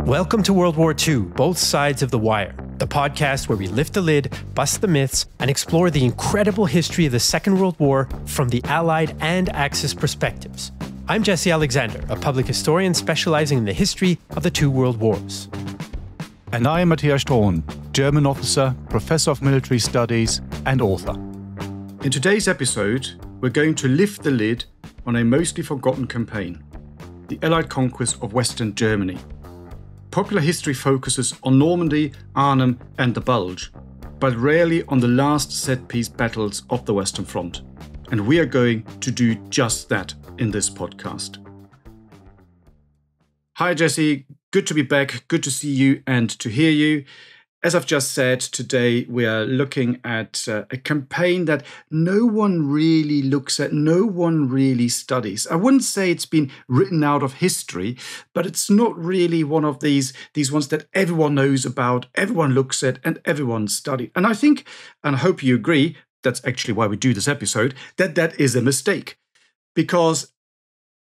Welcome to World War II, Both Sides of the Wire, the podcast where we lift the lid, bust the myths, and explore the incredible history of the Second World War from the Allied and Axis perspectives. I'm Jesse Alexander, a public historian specializing in the history of the two world wars. And I am Matthias Strohn, German officer, professor of military studies, and author. In today's episode, we're going to lift the lid on a mostly forgotten campaign, the Allied conquest of Western Germany. Popular history focuses on Normandy, Arnhem, and the Bulge, but rarely on the last set-piece battles of the Western Front. And we are going to do just that in this podcast. Hi Jesse, good to be back, good to see you and to hear you. As I've just said, today we are looking at a campaign that no one really looks at, no one really studies. I wouldn't say it's been written out of history, but it's not really one of these ones that everyone knows about, everyone looks at, and everyone studies. And I think, and I hope you agree, that's actually why we do this episode, that is a mistake. Because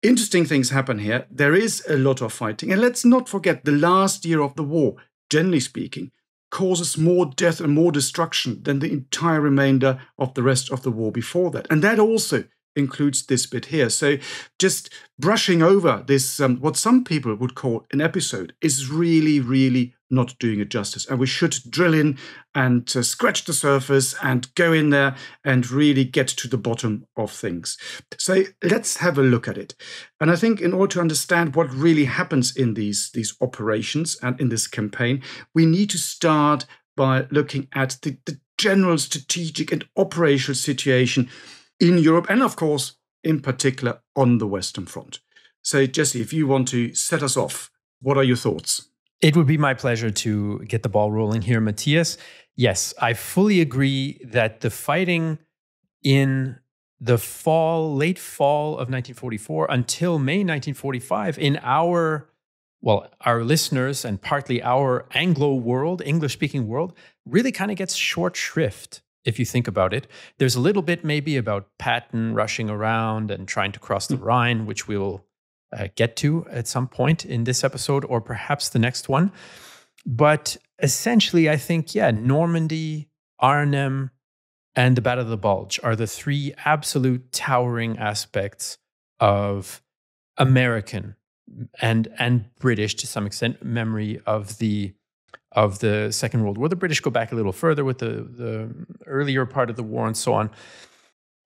interesting things happen here. There is a lot of fighting. And let's not forget, the last year of the war, generally speaking, causes more death and more destruction than the entire remainder of the rest of the war before that. And that also includes this bit here. So just brushing over this, what some people would call an episode, is really not doing it justice. And we should drill in and scratch the surface and go in there and really get to the bottom of things. So let's have a look at it. And I think in order to understand what really happens in these operations and in this campaign, we need to start by looking at the general strategic and operational situation in Europe, and of course, in particular, on the Western Front. So, Jesse, if you want to set us off, what are your thoughts? It would be my pleasure to get the ball rolling here, Matthias. Yes, I fully agree that the fighting in the late fall of 1944 until May 1945 in our listeners and partly our Anglo world, English-speaking world, really kind of gets short shrift. If you think about it, there's a little bit maybe about Patton rushing around and trying to cross the Rhine, which we'll get to at some point in this episode or perhaps the next one. But essentially, I think, Normandy, Arnhem, and the Battle of the Bulge are the three absolute towering aspects of American and British, to some extent, memory of the Second World War. The British go back a little further with the earlier part of the war and so on.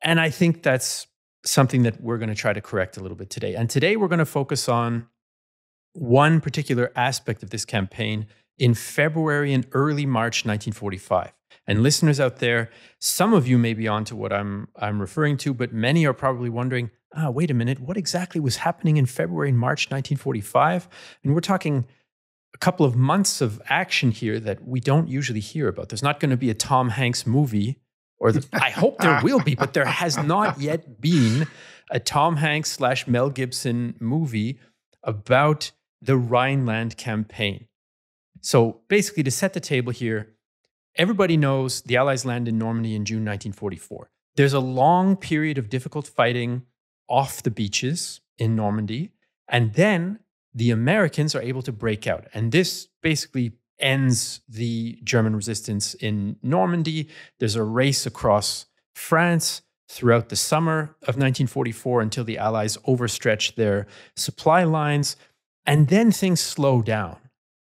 And I think that's something that we're going to try to correct a little bit today. And today we're going to focus on one particular aspect of this campaign in February and early March 1945. And listeners out there, some of you may be on to what I'm referring to, but many are probably wondering, wait a minute, what exactly was happening in February and March 1945? And we're talking a couple of months of action here that we don't usually hear about. There's not going to be a Tom Hanks movie, I hope there will be, but there has not yet been a Tom Hanks / Mel Gibson movie about the Rhineland campaign. So basically, to set the table here, everybody knows the Allies land in Normandy in June 1944. There's a long period of difficult fighting off the beaches in Normandy, and then the Americans are able to break out. And this basically ends the German resistance in Normandy. There's a race across France throughout the summer of 1944 until the Allies overstretch their supply lines. And then things slow down.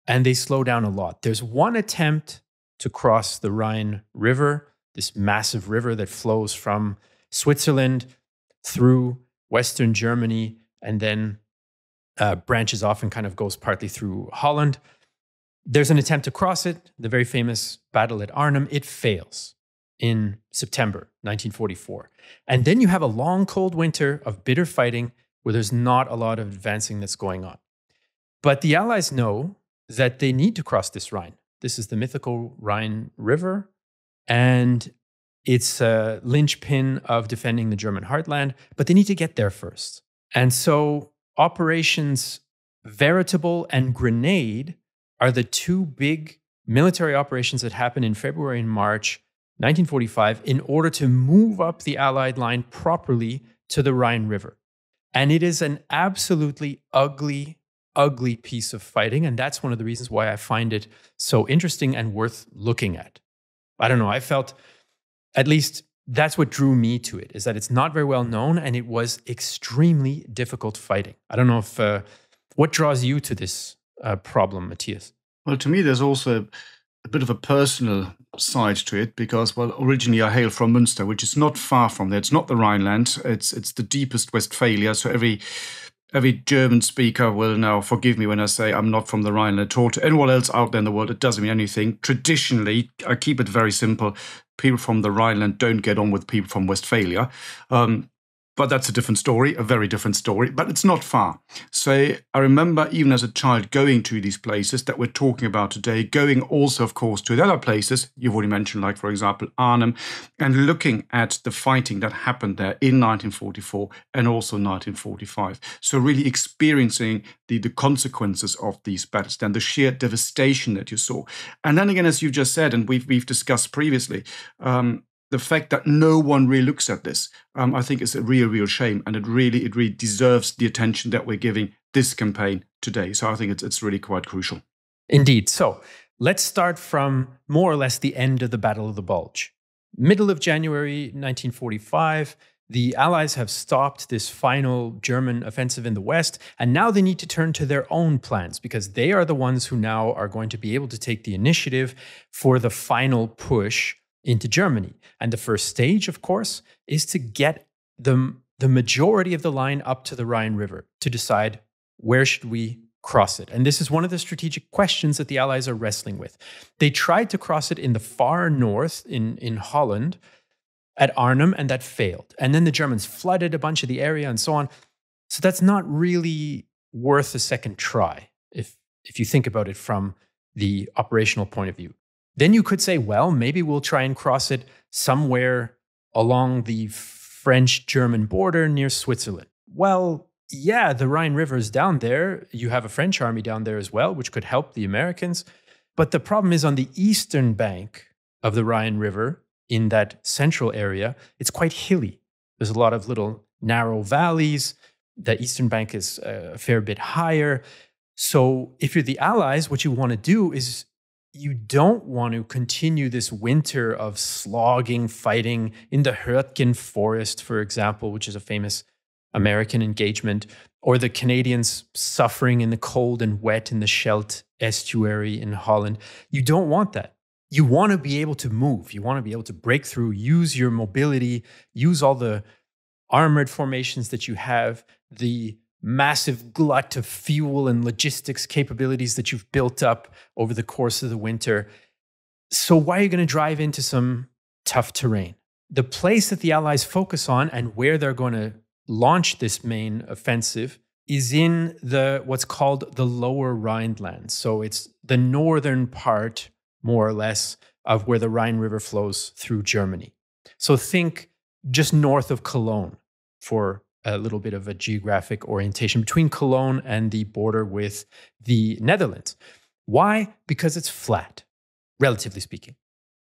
And they slow down a lot. There's one attempt to cross the Rhine River, this massive river that flows from Switzerland through Western Germany and then branches off and kind of goes partly through Holland. There's an attempt to cross it, the very famous battle at Arnhem. It fails in September 1944. And then you have a long, cold winter of bitter fighting where there's not a lot of advancing that's going on. But the Allies know that they need to cross this Rhine. This is the mythical Rhine River, and it's a linchpin of defending the German heartland, but they need to get there first. And so Operations Veritable and Grenade are the two big military operations that happen in February and March 1945 in order to move up the Allied line properly to the Rhine River. And it is an absolutely ugly ugly piece of fighting. And that's one of the reasons why I find it so interesting and worth looking at. I don't know, I felt, at least that's what drew me to it, is that it's not very well known and it was extremely difficult fighting. I don't know if, what draws you to this problem, Matthias? Well, to me, there's also a bit of a personal side to it because, well, originally I hail from Münster, which is not far from there. It's not the Rhineland. It's the deepest Westphalia. So every German speaker will now forgive me when I say I'm not from the Rhineland at all. To anyone else out there in the world, it doesn't mean anything. Traditionally, I keep it very simple. People from the Rhineland don't get on with people from Westphalia. But that's a different story, a very different story, but it's not far. So I remember even as a child going to these places that we're talking about today, going also, of course, to the other places you've already mentioned, like, for example, Arnhem, and looking at the fighting that happened there in 1944 and also 1945. So really experiencing the consequences of these battles, then the sheer devastation that you saw. And then again, as you just said, and we've discussed previously, the fact that no one really looks at this, I think is a real shame. And it really deserves the attention that we're giving this campaign today. So I think it's really quite crucial. Indeed. So let's start from more or less the end of the Battle of the Bulge. Middle of January 1945, the Allies have stopped this final German offensive in the West, and now they need to turn to their own plans because they are the ones who now are going to be able to take the initiative for the final push into Germany. And the first stage, of course, is to get the majority of the line up to the Rhine River to decide where should we cross it. And this is one of the strategic questions that the Allies are wrestling with. They tried to cross it in the far north in Holland at Arnhem, and that failed. And then the Germans flooded a bunch of the area and so on. So that's not really worth a second try if you think about it from the operational point of view. Then you could say, well, maybe we'll try and cross it somewhere along the French-German border near Switzerland. Well, yeah, the Rhine River is down there. You have a French army down there as well, which could help the Americans. But the problem is on the eastern bank of the Rhine River, in that central area, it's quite hilly. There's a lot of little narrow valleys. The eastern bank is a fair bit higher. So if you're the Allies, what you want to do is you don't want to continue this winter of slogging, fighting in the Hürtgen forest, for example, which is a famous American engagement, or the Canadians suffering in the cold and wet in the Scheldt estuary in Holland. You don't want that. You want to be able to move. You want to be able to break through, use your mobility, use all the armored formations that you have, the massive glut of fuel and logistics capabilities that you've built up over the course of the winter. So why are you going to drive into some tough terrain? The place that the Allies focus on and where they're going to launch this main offensive is in what's called the Lower Rhineland. So it's the northern part, more or less, of where the Rhine River flows through Germany. So think just north of Cologne for a little bit of a geographic orientation between Cologne and the border with the Netherlands. Why? Because it's flat, relatively speaking.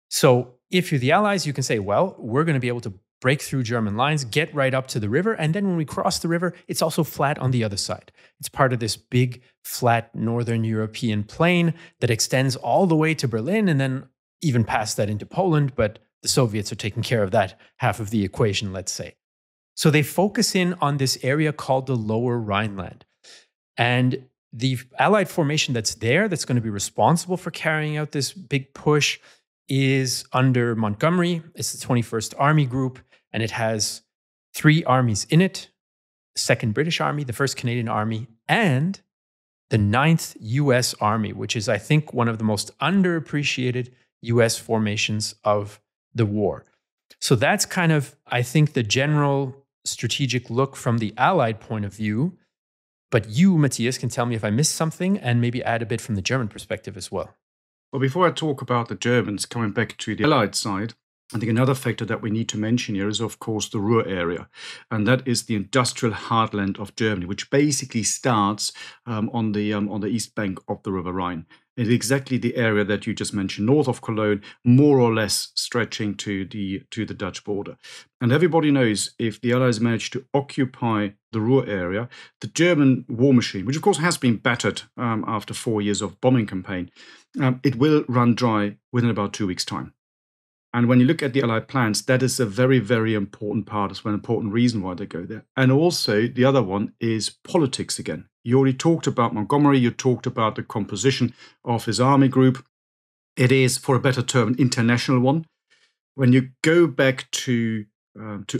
So if you're the Allies, you can say, well, we're going to be able to break through German lines, get right up to the river, and then when we cross the river, it's also flat on the other side. It's part of this big, flat Northern European plain that extends all the way to Berlin and then even past that into Poland, but the Soviets are taking care of that half of the equation, let's say. So they focus in on this area called the Lower Rhineland. And the Allied formation that's there, that's going to be responsible for carrying out this big push, is under Montgomery. It's the 21st Army Group, and it has 3 armies in it: the 2nd British Army, the 1st Canadian Army, and the 9th U.S. Army, which is, I think, one of the most underappreciated U.S. formations of the war. So that's kind of, I think, the general strategic look from the Allied point of view. But you, Matthias, can tell me if I missed something and maybe add a bit from the German perspective as well. Well, before I talk about the Germans, coming back to the Allied side, I think another factor that we need to mention here is, of course, the Ruhr area. And that is the industrial heartland of Germany, which basically starts on the east bank of the River Rhine. It's exactly the area that you just mentioned, north of Cologne, more or less stretching to the Dutch border. And everybody knows if the Allies manage to occupy the Ruhr area, the German war machine, which of course has been battered after 4 years of bombing campaign, it will run dry within about 2 weeks' time. And when you look at the Allied plans, that is a very, very important part as well, an important reason why they go there. And also the other one is politics again. You already talked about Montgomery, you talked about the composition of his army group. It is, for a better term, an international one. When you go back to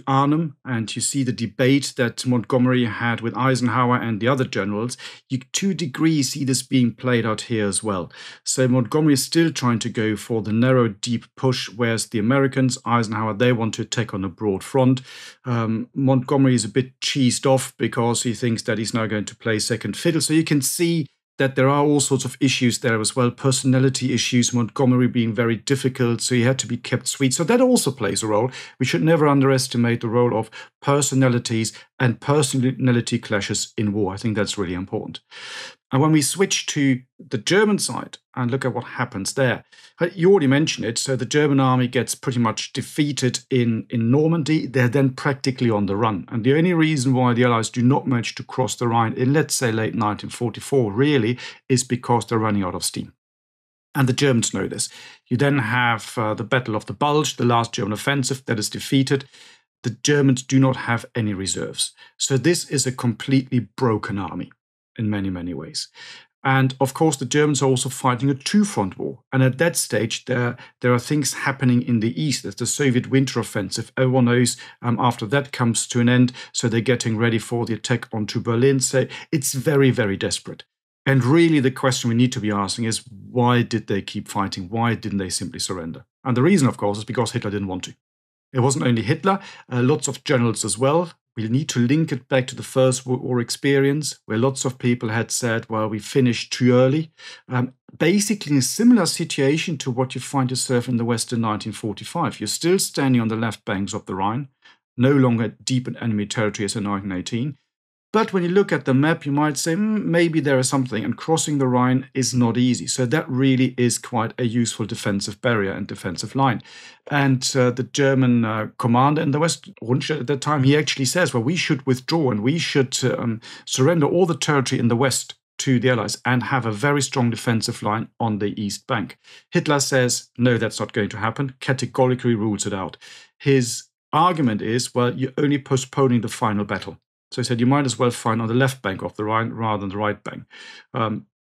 Arnhem and you see the debate that Montgomery had with Eisenhower and the other generals, you to a degree see this being played out here as well. So Montgomery is still trying to go for the narrow, deep push, whereas the Americans, Eisenhower, they want to attack on a broad front. Montgomery is a bit cheesed off because he thinks that he's now going to play second fiddle. So you can see that there are all sorts of issues there as well, personality issues, Montgomery being very difficult, so he had to be kept sweet. So that also plays a role. We should never underestimate the role of personalities and personality clashes in war. I think that's really important. And when we switch to the German side and look at what happens there, you already mentioned it. So the German army gets pretty much defeated in Normandy. They're then practically on the run. And the only reason why the Allies do not manage to cross the Rhine in, let's say, late 1944, really, is because they're running out of steam. And the Germans know this. You then have the Battle of the Bulge, the last German offensive that is defeated. The Germans do not have any reserves. So this is a completely broken army in many, many ways. And of course, the Germans are also fighting a two-front war. And at that stage, there are things happening in the east. There's the Soviet winter offensive. Everyone knows after that comes to an end. So they're getting ready for the attack onto Berlin. So it's very, very desperate. And really, the question we need to be asking is, why did they keep fighting? Why didn't they simply surrender? And the reason, of course, is because Hitler didn't want to. It wasn't only Hitler, lots of generals as well. We need to link it back to the First World War experience, where lots of people had said, well, we finished too early. Basically, in a similar situation to what you find yourself in the West in 1945. You're still standing on the left banks of the Rhine, no longer deep in enemy territory as in 1918. But when you look at the map, you might say, maybe there is something, and crossing the Rhine is not easy. So that really is quite a useful defensive barrier and defensive line. And the German commander in the West, Rundstedt at that time, he actually says, well, we should withdraw and we should surrender all the territory in the West to the Allies and have a very strong defensive line on the East Bank. Hitler says, no, that's not going to happen, categorically rules it out. His argument is, well, you're only postponing the final battle. So he said, you might as well fight on the left bank of the Rhine rather than the right bank.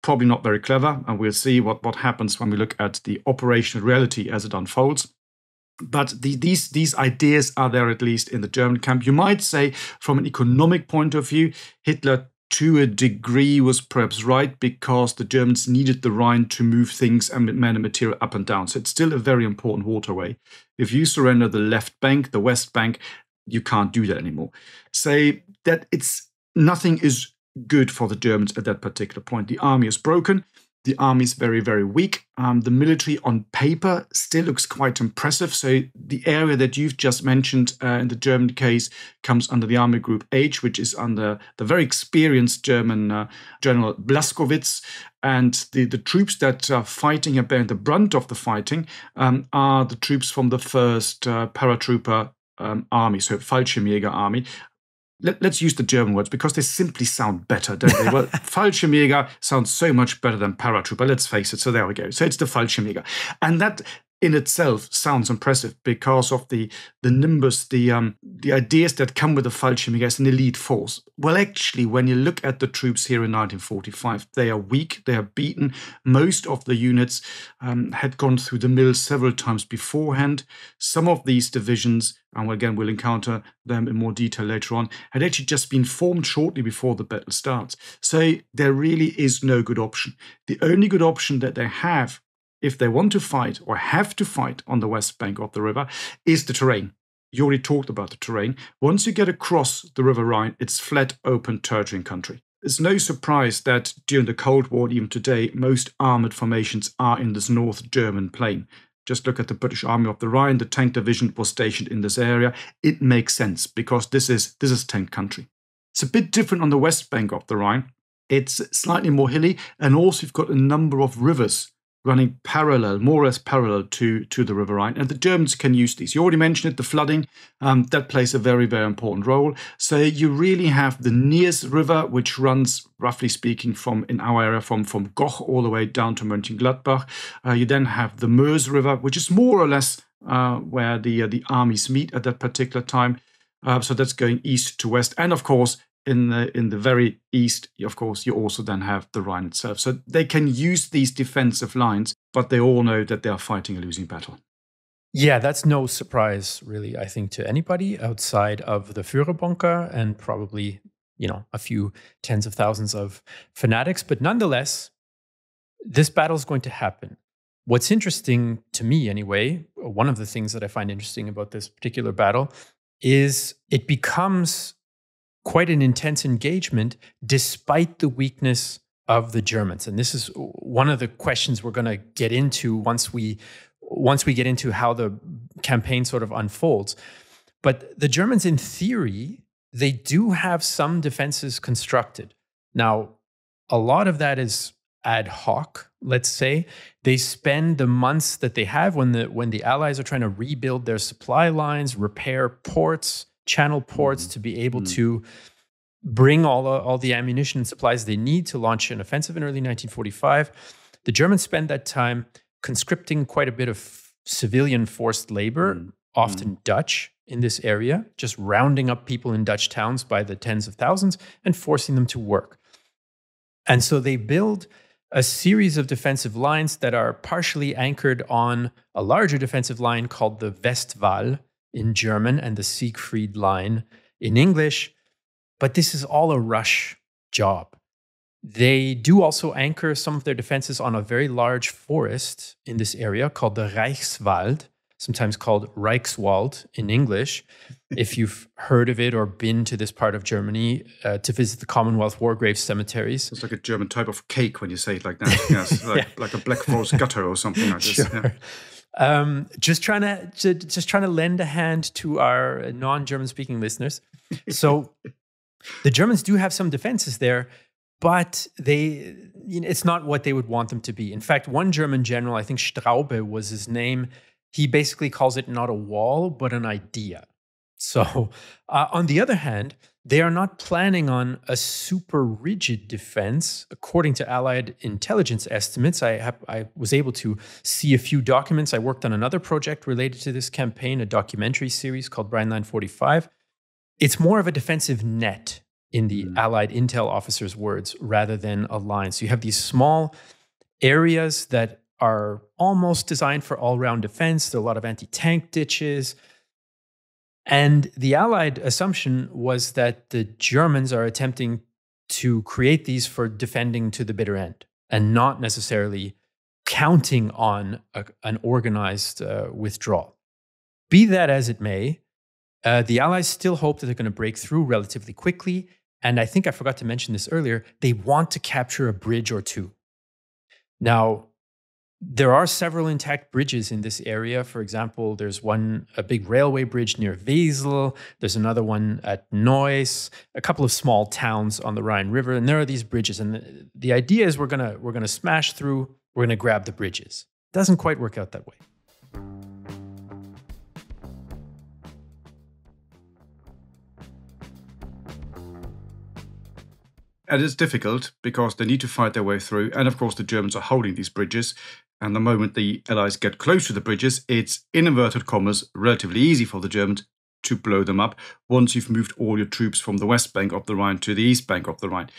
Probably not very clever, and we'll see what happens when we look at the operational reality as it unfolds. But these ideas are there, at least in the German camp. You might say, from an economic point of view, Hitler, to a degree, was perhaps right, because the Germans needed the Rhine to move things and men and material up and down. So it's still a very important waterway. If you surrender the left bank, the west bank, you can't do that anymore. Say that nothing is good for the Germans at that particular point. The army is broken. The army is very, very weak. The military on paper still looks quite impressive. So the area that you've just mentioned in the German case comes under the Army Group H, which is under the very experienced German General Blaskowitz. And the troops that are fighting and bearing the brunt of the fighting are the troops from the 1st paratrooper army, so Fallschirmjäger army. Let's use the German words because they simply sound better, don't they? Well, Fallschirmjäger sounds so much better than paratrooper, let's face it. So there we go. So it's the Fallschirmjäger. And that in itself sounds impressive because of the nimbus, the ideas that come with the Fallschirmjäger as an elite force. Well, actually, when you look at the troops here in 1945, they are weak, they are beaten. Most of the units had gone through the mill several times beforehand. Some of these divisions, and again, we'll encounter them in more detail later on, had actually just been formed shortly before the battle starts. So there really is no good option. The only good option that they have, if they want to fight or have to fight on the west bank of the river, is the terrain. You already talked about the terrain. Once you get across the River Rhine, it's flat, open territory and country. It's no surprise that during the Cold War, even today, most armored formations are in this North German plain. Just look at the British Army of the Rhine. The tank division was stationed in this area. It makes sense because this is tank country. It's a bit different on the west bank of the Rhine. It's slightly more hilly, and also you've got a number of rivers running parallel, more or less parallel to the River Rhine. And the Germans can use these. You already mentioned it, the flooding. That plays a very, very important role. So you really have the Niers River, which runs, roughly speaking, in our area, from Goch all the way down to Mönchengladbach. You then have the Meuse River, which is more or less where the armies meet at that particular time. So that's going east to west. And of course, in the very east, of course, you also then have the Rhine itself. So they can use these defensive lines, but they all know that they are fighting a losing battle. Yeah, that's no surprise, really, I think, to anybody outside of the Führerbunker and probably, a few tens of thousands of fanatics. But nonetheless, this battle is going to happen. What's interesting to me, anyway, one of the things that I find interesting about this particular battle is it becomes quite an intense engagement despite the weakness of the Germans. And this is one of the questions we're going to get into once we get into how the campaign sort of unfolds. But the Germans, in theory, they do have some defenses constructed. Now, a lot of that is ad hoc, let's say. They spend the months that they have when the Allies are trying to rebuild their supply lines, repair ports, channel ports to be able to bring all the ammunition and supplies they need to launch an offensive in early 1945. The Germans spend that time conscripting quite a bit of civilian forced labor, often Dutch, in this area, just rounding up people in Dutch towns by the tens of thousands and forcing them to work. And so they build a series of defensive lines that are partially anchored on a larger defensive line called the Westwall in German and the Siegfried Line in English. But this is all a rush job. They do also anchor some of their defenses on a very large forest in this area called the Reichswald, sometimes called Reichswald in English. If you've heard of it or been to this part of Germany to visit the Commonwealth War Graves cemeteries. It's like a German type of cake when you say it like that. Yes, like a Black Forest gutter or something like this. Sure. Yeah. Just trying to lend a hand to our non-German speaking listeners. So the Germans do have some defenses there, but it's not what they would want them to be. In fact, one German general, I think Straube was his name, he basically calls it not a wall, but an idea. So on the other hand, they are not planning on a super rigid defense. According to Allied intelligence estimates, I was able to see a few documents. I worked on another project related to this campaign, a documentary series called Rhineland 45. It's more of a defensive net in the Allied intel officers' words rather than a line. So you have these small areas that are almost designed for all-round defense. There are a lot of anti-tank ditches. And the Allied assumption was that the Germans are attempting to create these for defending to the bitter end and not necessarily counting on an organized withdrawal. Be that as it may, the Allies still hope that they're going to break through relatively quickly. And I think I forgot to mention this earlier. They want to capture a bridge or two. Now, there are several intact bridges in this area. For example, there's a big railway bridge near Wesel. There's another one at Neuss, a couple of small towns on the Rhine River. And there are these bridges. And the idea is we're gonna smash through. We're gonna grab the bridges. Doesn't quite work out that way. And it's difficult because they need to fight their way through. And of course, the Germans are holding these bridges. And the moment the Allies get close to the bridges, it's, in inverted commas, relatively easy for the Germans to blow them up once you've moved all your troops from the west bank of the Rhine to the east bank of the Rhine.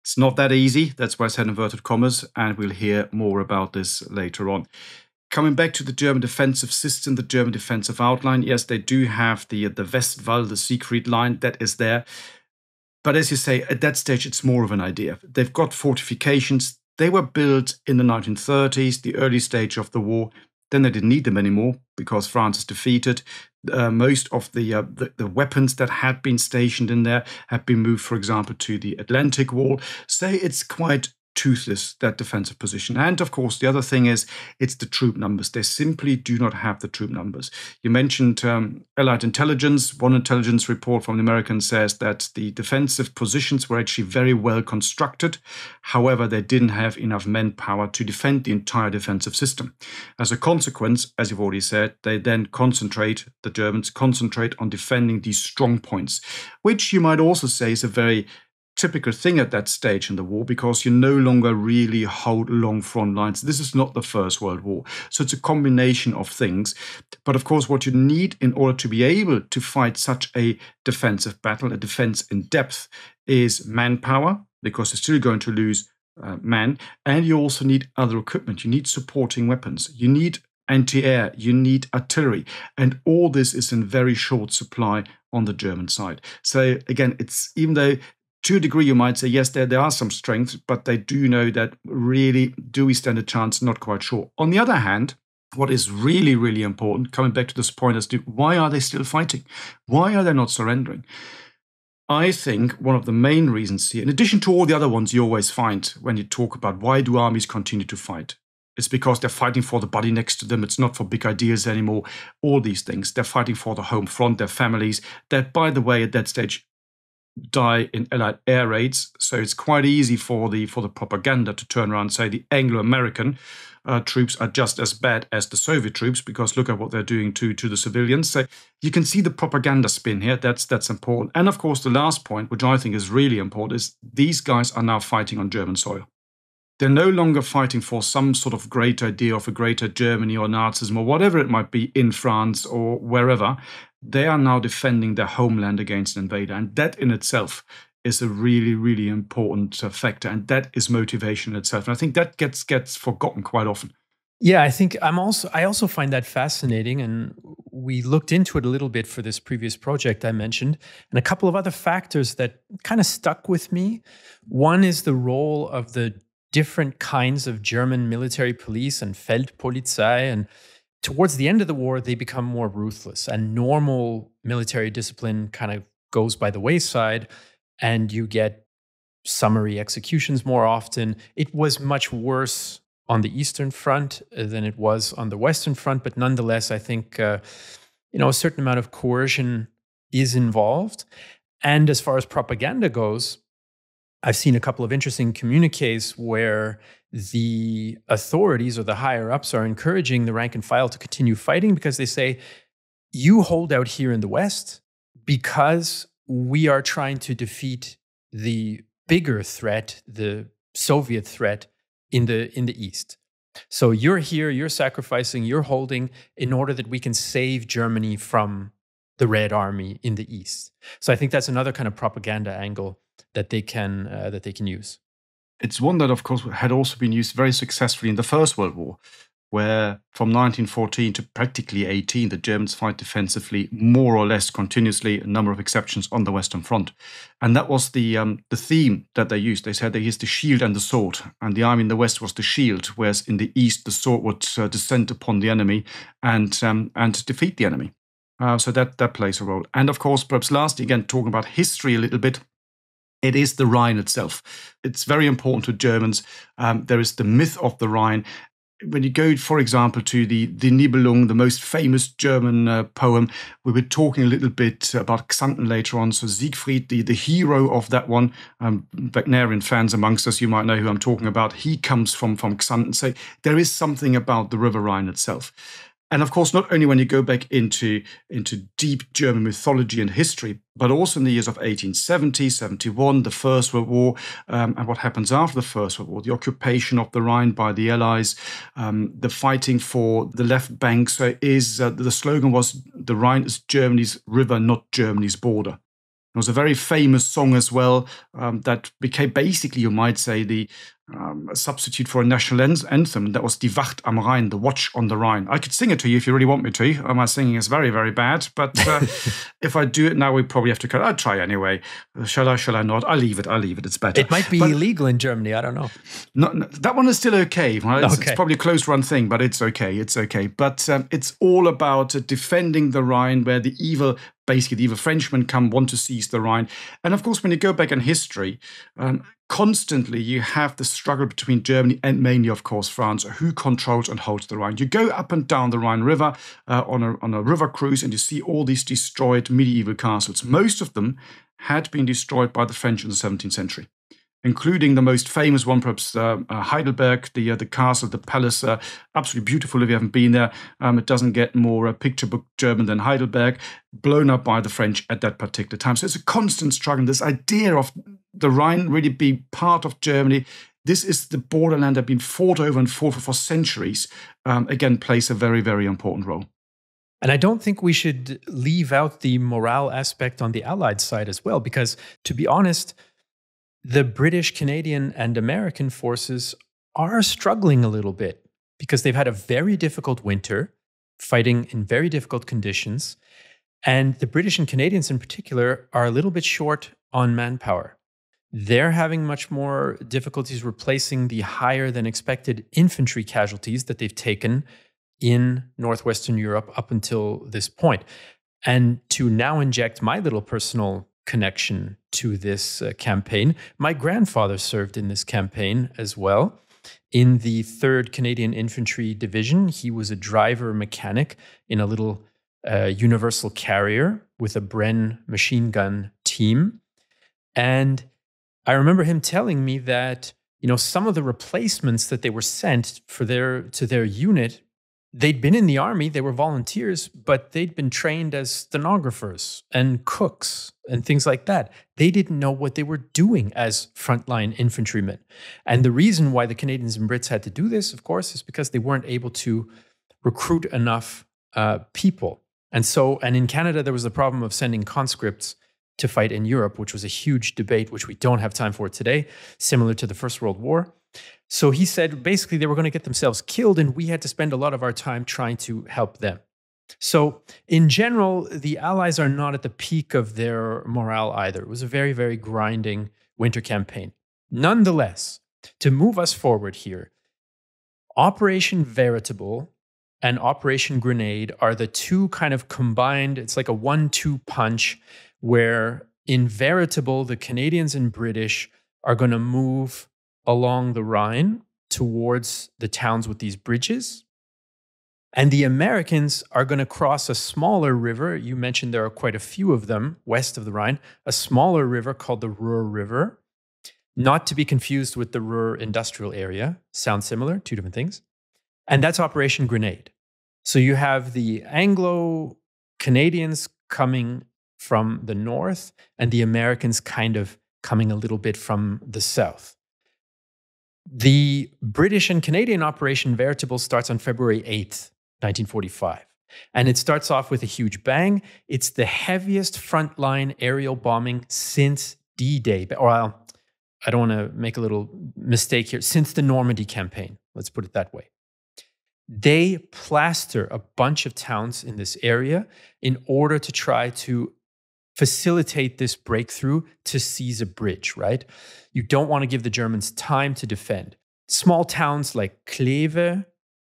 It's not that easy. That's why I said inverted commas. And we'll hear more about this later on. Coming back to the German defensive system, the German defensive outline, yes, they do have the Westwall, the Siegfried Line, that is there. But as you say, at that stage, it's more of an idea. They've got fortifications. They were built in the 1930s, the early stage of the war. Then they didn't need them anymore because France is defeated. Most of the weapons that had been stationed in there had been moved, for example, to the Atlantic Wall. So it's quite toothless, that defensive position. And of course, the other thing is it's the troop numbers. They simply do not have the troop numbers. You mentioned Allied intelligence. One intelligence report from the Americans says that the defensive positions were actually very well constructed. However, they didn't have enough manpower to defend the entire defensive system. As a consequence, as you've already said, they then the Germans concentrate on defending these strong points, which you might also say is a very typical thing at that stage in the war, because you no longer really hold long front lines. This is not the First World War. So it's a combination of things. But of course, what you need in order to be able to fight such a defensive battle, a defense in depth, is manpower, because you're still going to lose men. And you also need other equipment. You need supporting weapons. You need anti-air. You need artillery. And all this is in very short supply on the German side. So again, it's even though to a degree, you might say, yes, there are some strengths, but they do know that really, do we stand a chance? Not quite sure. On the other hand, what is really, really important, coming back to this point as to why are they still fighting? Why are they not surrendering? I think one of the main reasons here, in addition to all the other ones you always find when you talk about why do armies continue to fight, it's because they're fighting for the buddy next to them. It's not for big ideas anymore. All these things. They're fighting for the home front, their families. That, by the way, at that stage, die in Allied air raids, so it's quite easy for the propaganda to turn around and say the Anglo-American troops are just as bad as the Soviet troops, because look at what they're doing to the civilians. So you can see the propaganda spin here. That's important. And of course, the last point, which I think is really important, is these guys are now fighting on German soil. They're no longer fighting for some sort of great idea of a greater Germany or Nazism or whatever it might be in France or wherever. They are now defending their homeland against an invader. And that in itself is a really, really important factor. And that is motivation in itself. And I think that gets forgotten quite often. Yeah, I think I also find that fascinating. And we looked into it a little bit for this previous project I mentioned. And a couple of other factors that kind of stuck with me. One is the role of the different kinds of German military police and Feldpolizei. And towards the end of the war, they become more ruthless, and normal military discipline kind of goes by the wayside, and you get summary executions more often. It was much worse on the Eastern Front than it was on the Western Front, but nonetheless, I think a certain amount of coercion is involved. And as far as propaganda goes, I've seen a couple of interesting communiques where the authorities or the higher-ups are encouraging the rank and file to continue fighting, because they say, you hold out here in the West because we are trying to defeat the bigger threat, the Soviet threat in the East. So you're here, you're sacrificing, you're holding in order that we can save Germany from the Red Army in the East. So I think that's another kind of propaganda angle that they can use. It's one that, of course, had also been used very successfully in the First World War, where from 1914 to practically 18, the Germans fight defensively more or less continuously, a number of exceptions on the Western Front. And that was the theme that they used. They said they used the shield and the sword, and the army in the West was the shield, whereas in the East, the sword would descend upon the enemy and defeat the enemy. So that plays a role. And of course, perhaps lastly, again, talking about history a little bit, it is the Rhine itself. It's very important to Germans. There is the myth of the Rhine. When you go, for example, to the Nibelung, the most famous German poem, we were talking a little bit about Xanten later on. So Siegfried, the hero of that one, Wagnerian fans amongst us, you might know who I'm talking about. He comes from Xanten. So there is something about the River Rhine itself. And of course, not only when you go back into deep German mythology and history, but also in the years of 1870, 71, the First World War, and what happens after the First World War, the occupation of the Rhine by the Allies, the fighting for the left bank. So the slogan was, the Rhine is Germany's river, not Germany's border. It was a very famous song as well that became basically, you might say, a substitute for a national anthem. That was Die Wacht am Rhein, the watch on the Rhine. I could sing it to you if you really want me to. My singing is very, very bad. But if I do it now, we probably have to cut. I'll try anyway. Shall I not? I'll leave it. It's better. It might be illegal in Germany. I don't know. No, that one is still okay. It's probably a close-run thing, but it's okay. But it's all about defending the Rhine, where the evil Frenchmen want to seize the Rhine. And of course, when you go back in history, constantly you have the struggle between Germany and mainly, of course, France, who controls and holds the Rhine. You go up and down the Rhine River on a river cruise, and you see all these destroyed medieval castles. Most of them had been destroyed by the French in the 17th century, including the most famous one, perhaps Heidelberg, the castle, the palace, absolutely beautiful if you haven't been there. It doesn't get more picture book German than Heidelberg, blown up by the French at that particular time. So it's a constant struggle. This idea of the Rhine really being part of Germany, this is the borderland that have been fought over and fought for centuries, again, plays a very, very important role. And I don't think we should leave out the morale aspect on the Allied side as well, because to be honest, the British, Canadian, and American forces are struggling a little bit because they've had a very difficult winter, fighting in very difficult conditions. And the British and Canadians in particular are a little bit short on manpower. They're having much more difficulties replacing the higher than expected infantry casualties that they've taken in Northwestern Europe up until this point. And to now inject my little personal connection to this campaign, my grandfather served in this campaign as well. In the 3rd Canadian Infantry Division, he was a driver mechanic in a little universal carrier with a Bren machine gun team. And I remember him telling me that, some of the replacements that they were sent to their unit, they'd been in the army, they were volunteers, but they'd been trained as stenographers and cooks and things like that. They didn't know what they were doing as frontline infantrymen. And the reason why the Canadians and Brits had to do this, of course, is because they weren't able to recruit enough people. And in Canada, there was the problem of sending conscripts to fight in Europe, which was a huge debate, which we don't have time for today, similar to the First World War. So he said, basically, they were going to get themselves killed, and we had to spend a lot of our time trying to help them. So in general, the Allies are not at the peak of their morale either. It was a very, very grinding winter campaign. Nonetheless, to move us forward here, Operation Veritable and Operation Grenade are the two kind of combined, it's like a 1-2 punch, where in Veritable, the Canadians and British are going to move along the Rhine towards the towns with these bridges. And the Americans are going to cross a smaller river. You mentioned there are quite a few of them west of the Rhine, a smaller river called the Ruhr River, not to be confused with the Ruhr industrial area. Sounds similar, two different things. And that's Operation Grenade. So you have the Anglo-Canadians coming from the north and the Americans kind of coming a little bit from the south. The British and Canadian Operation Veritable starts on February 8th, 1945. And it starts off with a huge bang. It's the heaviest frontline aerial bombing since D-Day. Or I don't want to make a little mistake here. Since the Normandy campaign, let's put it that way. They plaster a bunch of towns in this area in order to try to facilitate this breakthrough to seize a bridge, right? You don't want to give the Germans time to defend. Small towns like Kleve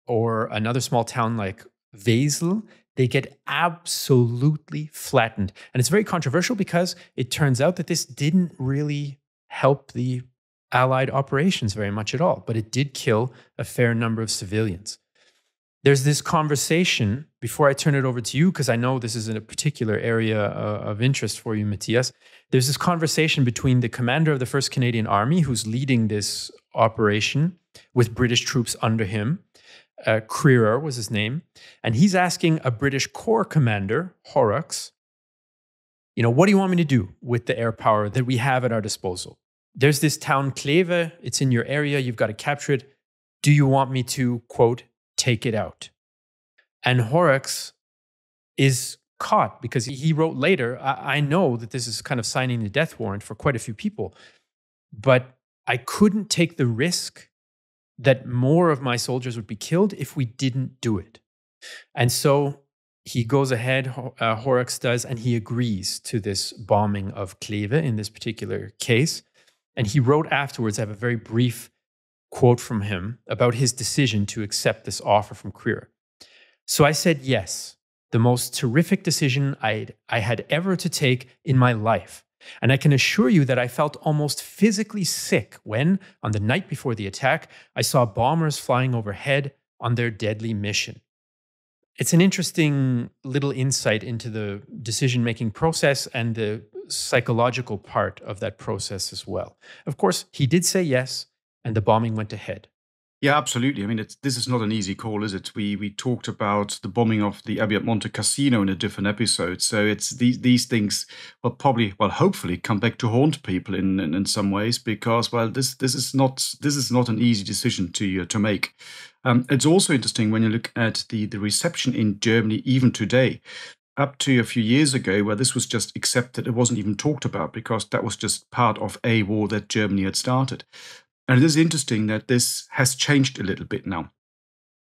or another small town like Wesel, they get absolutely flattened. And it's very controversial because it turns out that this didn't really help the Allied operations very much at all, but it did kill a fair number of civilians. There's this conversation, before I turn it over to you, because I know this is in a particular area of interest for you, Matthias. There's this conversation between the commander of the 1st Canadian Army, who's leading this operation with British troops under him. Crerar was his name. And he's asking a British Corps commander, Horrocks, what do you want me to do with the air power that we have at our disposal? There's this town, Kleve. It's in your area. You've got to capture it. Do you want me to, quote, take it out? And Horrocks is caught because he wrote later, I know that this is kind of signing the death warrant for quite a few people, but I couldn't take the risk that more of my soldiers would be killed if we didn't do it. And so he goes ahead, Horrocks does, and he agrees to this bombing of Kleve in this particular case. And he wrote afterwards, I have a very brief quote from him about his decision to accept this offer from Crerar. So I said yes, the most terrific decision I had ever to take in my life. And I can assure you that I felt almost physically sick when, on the night before the attack, I saw bombers flying overhead on their deadly mission. It's an interesting little insight into the decision-making process and the psychological part of that process as well. Of course, he did say yes, and the bombing went ahead. Yeah, absolutely. I mean, this is not an easy call, is it? We talked about the bombing of the Abbey at Monte Cassino in a different episode. So it's these things will probably, well, hopefully come back to haunt people in some ways, because, well, this is not an easy decision to make. It's also interesting when you look at the reception in Germany even today. Up to a few years ago, where this was just accepted, it wasn't even talked about because that was just part of a war that Germany had started. And it is interesting that this has changed a little bit now.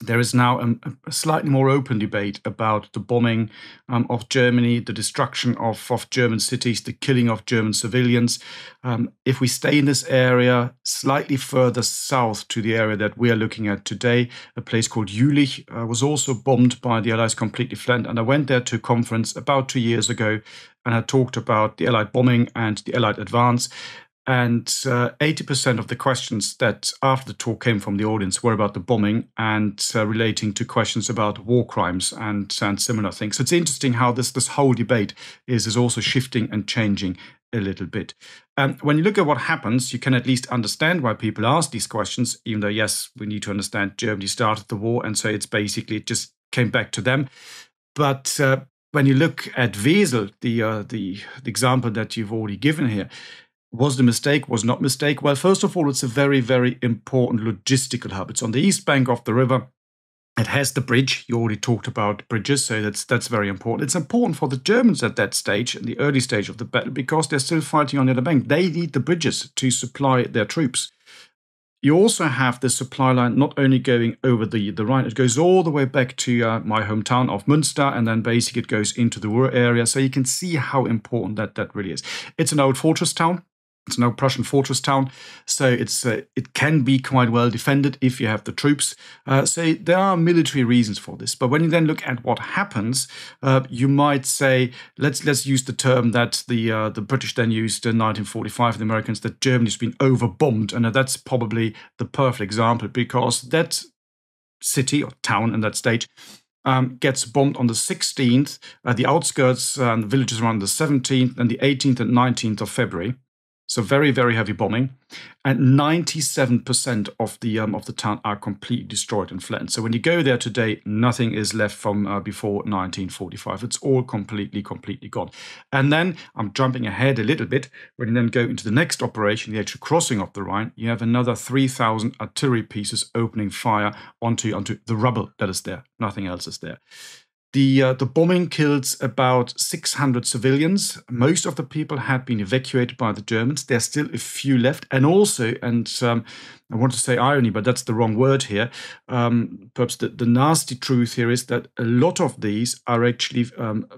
There is now a slightly more open debate about the bombing of Germany, the destruction of German cities, the killing of German civilians. If we stay in this area, slightly further south to the area that we are looking at today, a place called Jülich was also bombed by the Allies completely flattened. And I went there to a conference about 2 years ago, and I talked about the Allied bombing and the Allied advance. And 80% of the questions that after the talk came from the audience were about the bombing and relating to questions about war crimes and similar things. So it's interesting how this whole debate is also shifting and changing a little bit. When you look at what happens, you can at least understand why people ask these questions, even though, yes, we need to understand Germany started the war, and so it's basically it just came back to them. But when you look at Wesel, the example that you've already given here, was the mistake, was not mistake? Well, first of all, it's a very, very important logistical hub. It's on the east bank of the river. It has the bridge. You already talked about bridges, so that's very important. It's important for the Germans at that stage, in the early stage of the battle, because they're still fighting on the other bank. They need the bridges to supply their troops. You also have the supply line not only going over the Rhine, it goes all the way back to my hometown of Münster, and then basically it goes into the Ruhr area. So you can see how important that really is. It's an old fortress town. It's an old Prussian fortress town, so it can be quite well defended if you have the troops. So there are military reasons for this. But when you then look at what happens, you might say, let's use the term that the British then used in 1945, the Americans, that Germany's been overbombed, and that's probably the perfect example, because that city or town in that stage gets bombed on the 16th, the outskirts and the villages around the 17th, and the 18th and 19th of February. So very, very heavy bombing, and 97% of the town are completely destroyed and flattened. So when you go there today, nothing is left from before 1945. It's all completely gone. And then I'm jumping ahead a little bit. When you then go into the next operation, the actual crossing of the Rhine, you have another 3,000 artillery pieces opening fire onto the rubble that is there. Nothing else is there. The bombing kills about 600 civilians. Most of the people had been evacuated by the Germans. There's still a few left. And also, I want to say irony, but that's the wrong word here. Perhaps the nasty truth here is that a lot of these are actually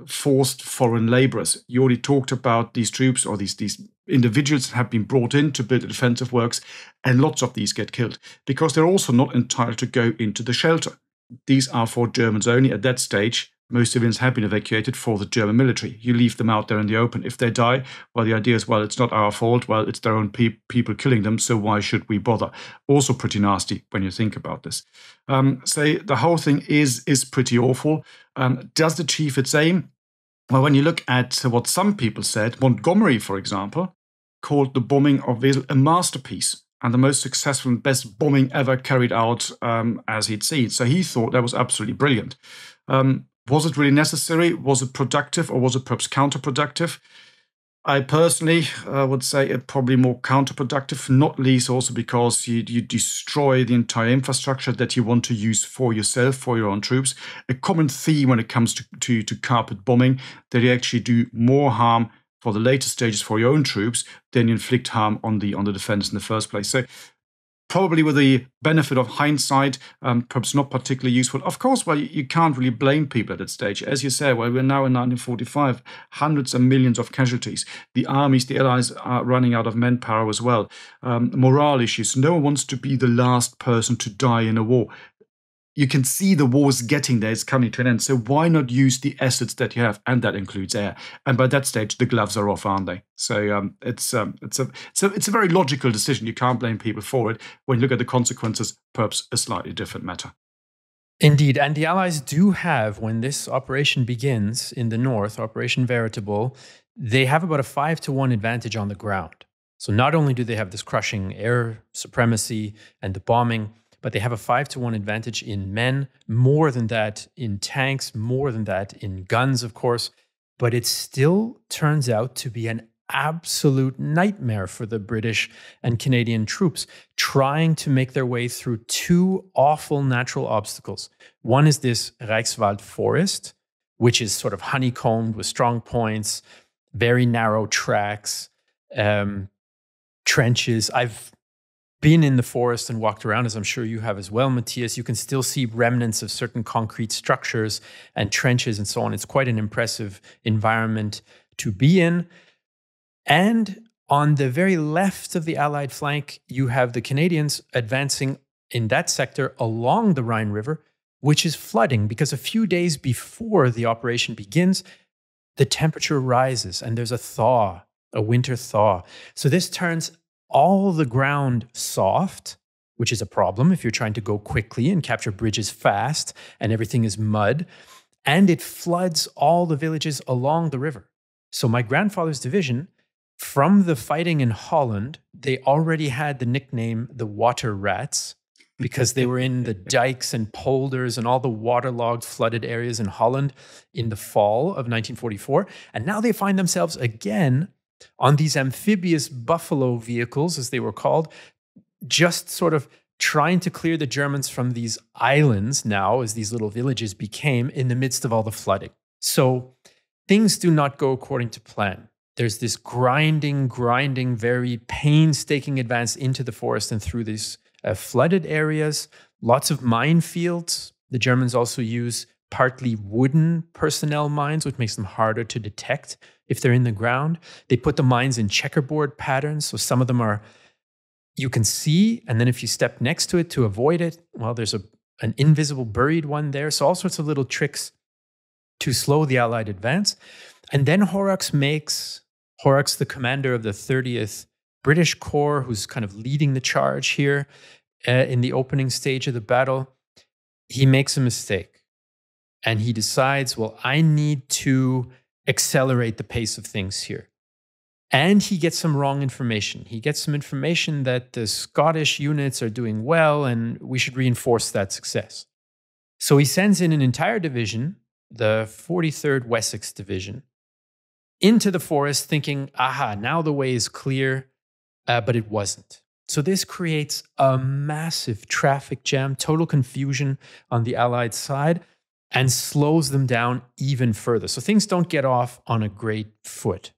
forced foreign laborers. You already talked about these troops or these individuals that have been brought in to build the defensive works, and lots of these get killed because they're also not entitled to go into the shelter. These are for Germans only. At that stage, most civilians have been evacuated for the German military. You leave them out there in the open. If they die, well, the idea is, well, it's not our fault. Well, it's their own people killing them, so why should we bother? Also pretty nasty when you think about this. So the whole thing is pretty awful. Does it achieve its aim? Well, when you look at what some people said, Montgomery, for example, called the bombing of Wesel a masterpiece and the most successful and best bombing ever carried out as he'd seen. So he thought that was absolutely brilliant. Was it really necessary? Was it productive, or was it perhaps counterproductive? I personally would say it probably more counterproductive, not least also because you destroy the entire infrastructure that you want to use for yourself, for your own troops. A common theme when it comes to carpet bombing, that you actually do more harm for the later stages for your own troops than you inflict harm on the defenders in the first place. So probably with the benefit of hindsight, perhaps not particularly useful. Of course, well, you can't really blame people at that stage. As you say, well, we're now in 1945, hundreds of millions of casualties. The armies, the Allies are running out of manpower as well. Morale issues. No one wants to be the last person to die in a war. you can see the war's getting there, it's coming to an end. So why not use the assets that you have? And that includes air. And by that stage, the gloves are off, aren't they? So it's a very logical decision. You can't blame people for it. When you look at the consequences, perhaps a slightly different matter. Indeed. And the Allies do have, when this operation begins in the north, Operation Veritable, they have about a 5-1 advantage on the ground. So not only do they have this crushing air supremacy and the bombing, but they have a 5-1 advantage in men, more than that in tanks, more than that in guns, of course. But it still turns out to be an absolute nightmare for the British and Canadian troops, trying to make their way through two awful natural obstacles. One is this Reichswald forest, which is sort of honeycombed with strong points, very narrow tracks, trenches. I've been in the forest and walked around, as I'm sure you have as well, Matthias. You can still see remnants of certain concrete structures and trenches and so on. It's quite an impressive environment to be in. And on the very left of the Allied flank, you have the Canadians advancing in that sector along the Rhine River, which is flooding because a few days before the operation begins, the temperature rises and there's a thaw, a winter thaw. So this turns all the ground soft, which is a problem if you're trying to go quickly and capture bridges fast and everything is mud. And it floods all the villages along the river. So my grandfather's division, from the fighting in Holland, they already had the nickname the Water Rats because they were in the dikes and polders and all the waterlogged, flooded areas in Holland in the fall of 1944. And now they find themselves again on these amphibious buffalo vehicles, as they were called, just sort of trying to clear the Germans from these islands now, as these little villages became, in the midst of all the flooding. So things do not go according to plan. There's this grinding, very painstaking advance into the forest and through these flooded areas, lots of minefields. The Germans also use partly wooden personnel mines, which makes them harder to detect if they're in the ground. They put the mines in checkerboard patterns. So some of them are, you can see, and then if you step next to it to avoid it, well, there's an invisible buried one there. So all sorts of little tricks to slow the Allied advance. And then Horrocks, the commander of the 30th British Corps, who's kind of leading the charge here in the opening stage of the battle, he makes a mistake. And he decides, well, I need to accelerate the pace of things here. And he gets some wrong information. He gets some information that the Scottish units are doing well and we should reinforce that success. So he sends in an entire division, the 43rd Wessex Division, into the forest thinking, aha, now the way is clear, but it wasn't. So this creates a massive traffic jam, total confusion on the Allied side, and slows them down even further. So things don't get off on a great foot.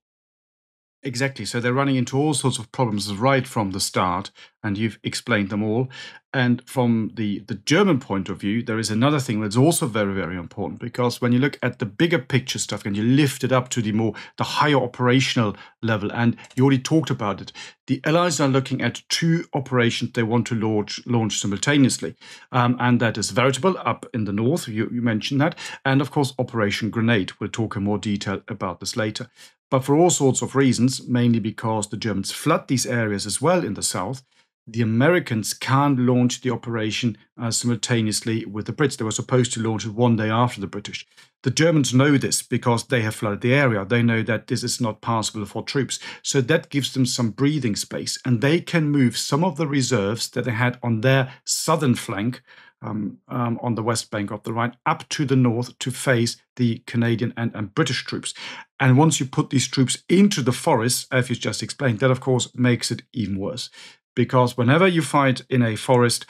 Exactly. So they're running into all sorts of problems right from the start, and you've explained them all. And from the German point of view, there is another thing that's also very, very important, because when you look at the bigger picture stuff and you lift it up to the higher operational level, and you already talked about it, the Allies are looking at two operations they want to launch simultaneously. And that is Veritable up in the north, you mentioned that, and of course Operation Grenade. We'll talk in more detail about this later. But for all sorts of reasons, mainly because the Germans flood these areas as well in the south, the Americans can't launch the operation simultaneously with the Brits. They were supposed to launch it one day after the British. The Germans know this because they have flooded the area. They know that this is not passable for troops. So that gives them some breathing space, and they can move some of the reserves that they had on their southern flank, on the west bank of the Rhine, up to the north to face the Canadian and British troops. And once you put these troops into the forest, as you just explained, that of course makes it even worse. Because whenever you fight in a forest,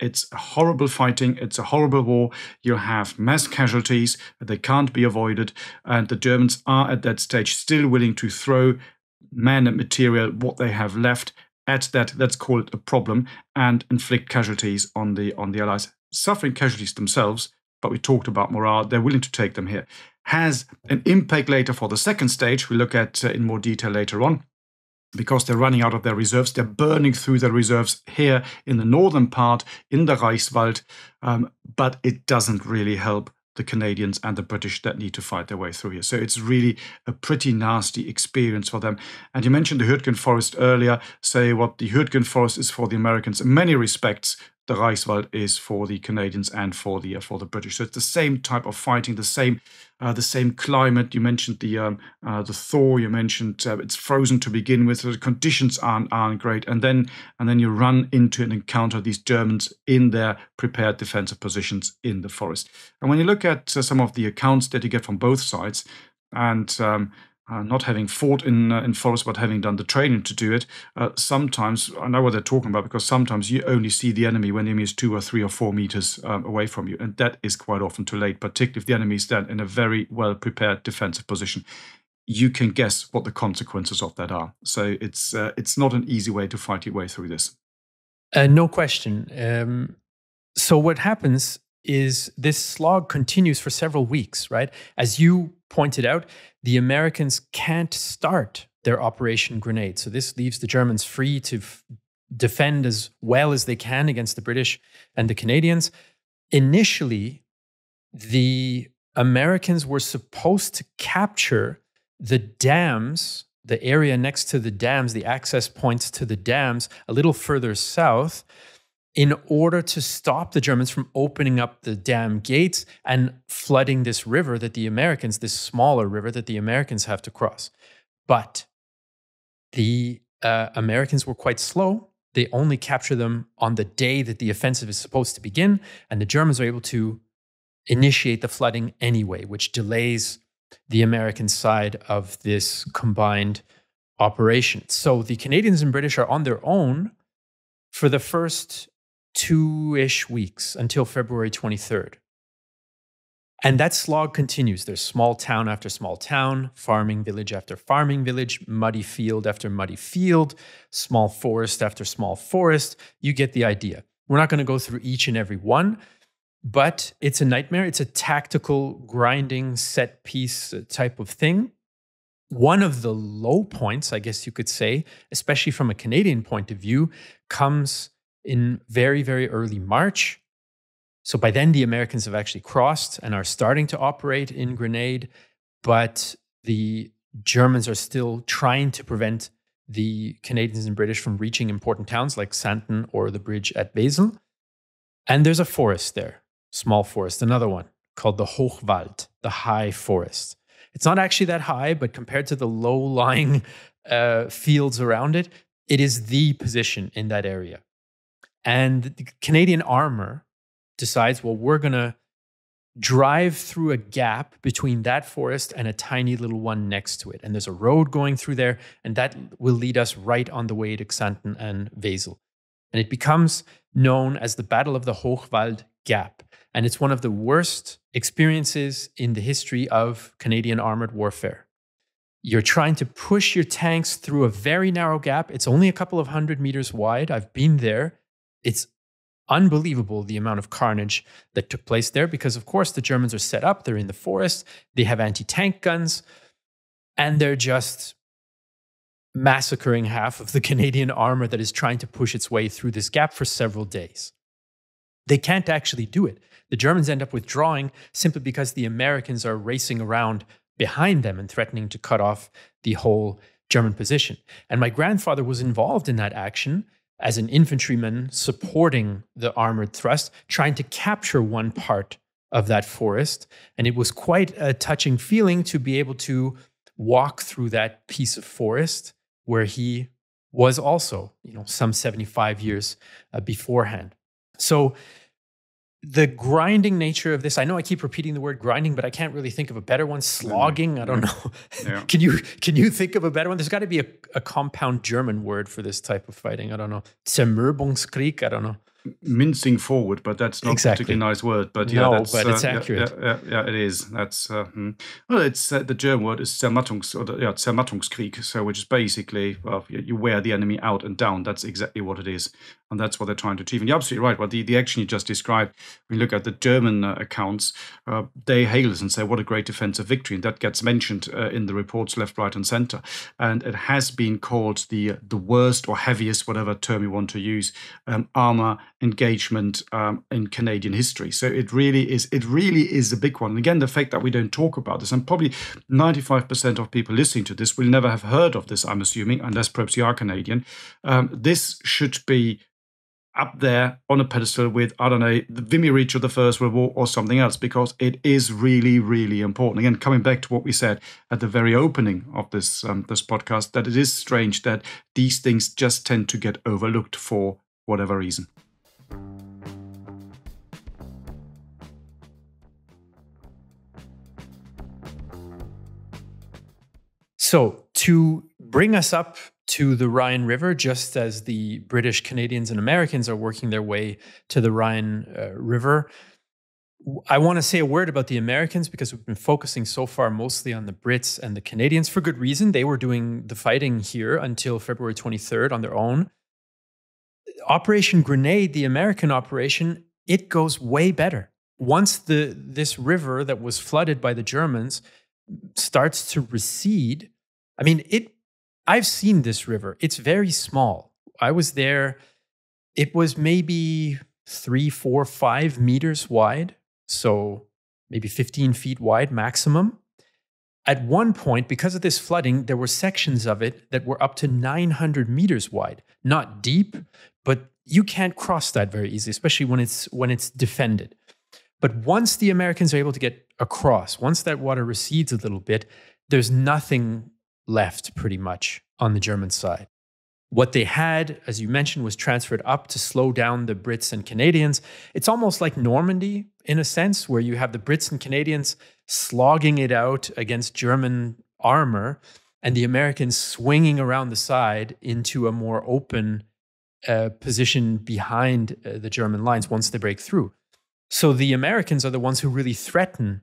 it's a horrible fighting, it's a horrible war. You have mass casualties, they can't be avoided. And the Germans are at that stage still willing to throw men and material, what they have left, at that, let's call it a problem, and inflict casualties on the Allies. Suffering casualties themselves, but we talked about morale, they're willing to take them here. Has an impact later for the second stage, we look at in more detail later on. because they're running out of their reserves. They're burning through their reserves here in the northern part, in the Reichswald, but it doesn't really help the Canadians and the British that need to fight their way through here. So it's really a pretty nasty experience for them. And you mentioned the Hürtgen Forest earlier. Say what the Hürtgen Forest is for the Americans. In many respects, the Reichswald is for the Canadians and for the British. So it's the same type of fighting, the same climate. You mentioned the thaw. You mentioned it's frozen to begin with. So the conditions aren't great, and then you run into and encounter these Germans in their prepared defensive positions in the forest. And when you look at some of the accounts that you get from both sides, and not having fought in forest, but having done the training to do it, sometimes, I know what they're talking about, because sometimes you only see the enemy when the enemy is 2 or 3 or 4 meters away from you. And that is quite often too late, particularly if the enemy is then in a very well-prepared defensive position. You can guess what the consequences of that are. So it's not an easy way to fight your way through this. No question. So what happens is this slog continues for several weeks, right? As you pointed out, the Americans can't start their Operation Grenade. So this leaves the Germans free to defend as well as they can against the British and the Canadians. Initially, the Americans were supposed to capture the dams, the area next to the dams, the access points to the dams, a little further south, in order to stop the Germans from opening up the dam gates and flooding this river that the Americans, this smaller river that the Americans have to cross. But the Americans were quite slow. They only capture them on the day that the offensive is supposed to begin, and the Germans are able to initiate the flooding anyway, which delays the American side of this combined operation. So the Canadians and British are on their own for the first 2-ish weeks until February 23rd. And that slog continues. There's small town after small town, farming village after farming village, muddy field after muddy field, small forest after small forest. You get the idea. We're not going to go through each and every one, but it's a nightmare. It's a tactical grinding set piece type of thing. One of the low points, I guess you could say, especially from a Canadian point of view, comes in very, very early March. So by then, the Americans have actually crossed and are starting to operate in Grenade, but the Germans are still trying to prevent the Canadians and British from reaching important towns like Xanten or the bridge at Wesel. And there's a forest there, small forest, another one called the Hochwald, the high forest. It's not actually that high, but compared to the low-lying fields around it, it is the position in that area. And the Canadian armor decides, well, we're going to drive through a gap between that forest and a tiny little one next to it. And there's a road going through there, and that will lead us right on the way to Xanten and Wesel. And it becomes known as the Battle of the Hochwald Gap. And it's one of the worst experiences in the history of Canadian armored warfare. You're trying to push your tanks through a very narrow gap. It's only a couple of 100 meters wide. I've been there. It's unbelievable the amount of carnage that took place there because, of course, the Germans are set up. They're in the forest. They have anti-tank guns. And they're just massacring half of the Canadian armor that is trying to push its way through this gap for several days. They can't actually do it. The Germans end up withdrawing simply because the Americans are racing around behind them and threatening to cut off the whole German position. And my grandfather was involved in that action as an infantryman supporting the armored thrust, trying to capture one part of that forest. And it was quite a touching feeling to be able to walk through that piece of forest where he was also, some 75 years beforehand. So the grinding nature of this, I know I keep repeating the word grinding, but I can't really think of a better one. Slogging, I don't know. Yeah. Can you think of a better one? There's got to be a compound German word for this type of fighting. I don't know. Zermürbungskrieg, I don't know. mincing forward, but that's not a particularly nice word. But yeah, no, but it's accurate. Yeah, it is. That's well, it's the German word is Zermattungskrieg, so which is basically you wear the enemy out and down. That's exactly what it is, and that's what they're trying to achieve. And you're absolutely right. Well, the action you just described, when you look at the German accounts, they hail us and say what a great defensive victory, and that gets mentioned in the reports left, right, and centre, and it has been called the worst or heaviest, whatever term you want to use, armour engagement in Canadian history. So it really is a big one. And again, the fact that we don't talk about this, and probably 95% of people listening to this will never have heard of this, I'm assuming, unless perhaps you are Canadian. This should be up there on a pedestal with, I don't know, the Vimy Ridge of the First World War or something else, because it is really, really important. Again, coming back to what we said at the very opening of this podcast, that it is strange that these things just tend to get overlooked for whatever reason. So to bring us up to the Rhine River, just as the British, Canadians, and Americans are working their way to the Rhine River, I want to say a word about the Americans, because we've been focusing so far mostly on the Brits and the Canadians for good reason. They were doing the fighting here until February 23rd on their own. Operation Grenade, the American operation, it goes way better. Once this river that was flooded by the Germans starts to recede, I mean, I've seen this river. It's very small. I was there. It was maybe 3, 4, 5 meters wide. So maybe 15 feet wide maximum. At one point, because of this flooding, there were sections of it that were up to 900 meters wide. Not deep, but you can't cross that very easily, especially when it's defended. But once the Americans are able to get across, once that water recedes a little bit, there's nothing left pretty much on the German side. What they had, as you mentioned, was transferred up to slow down the Brits and Canadians. It's almost like Normandy in a sense, where you have the Brits and Canadians slogging it out against German armor and the Americans swinging around the side into a more open position behind the German lines once they break through. So the Americans are the ones who really threaten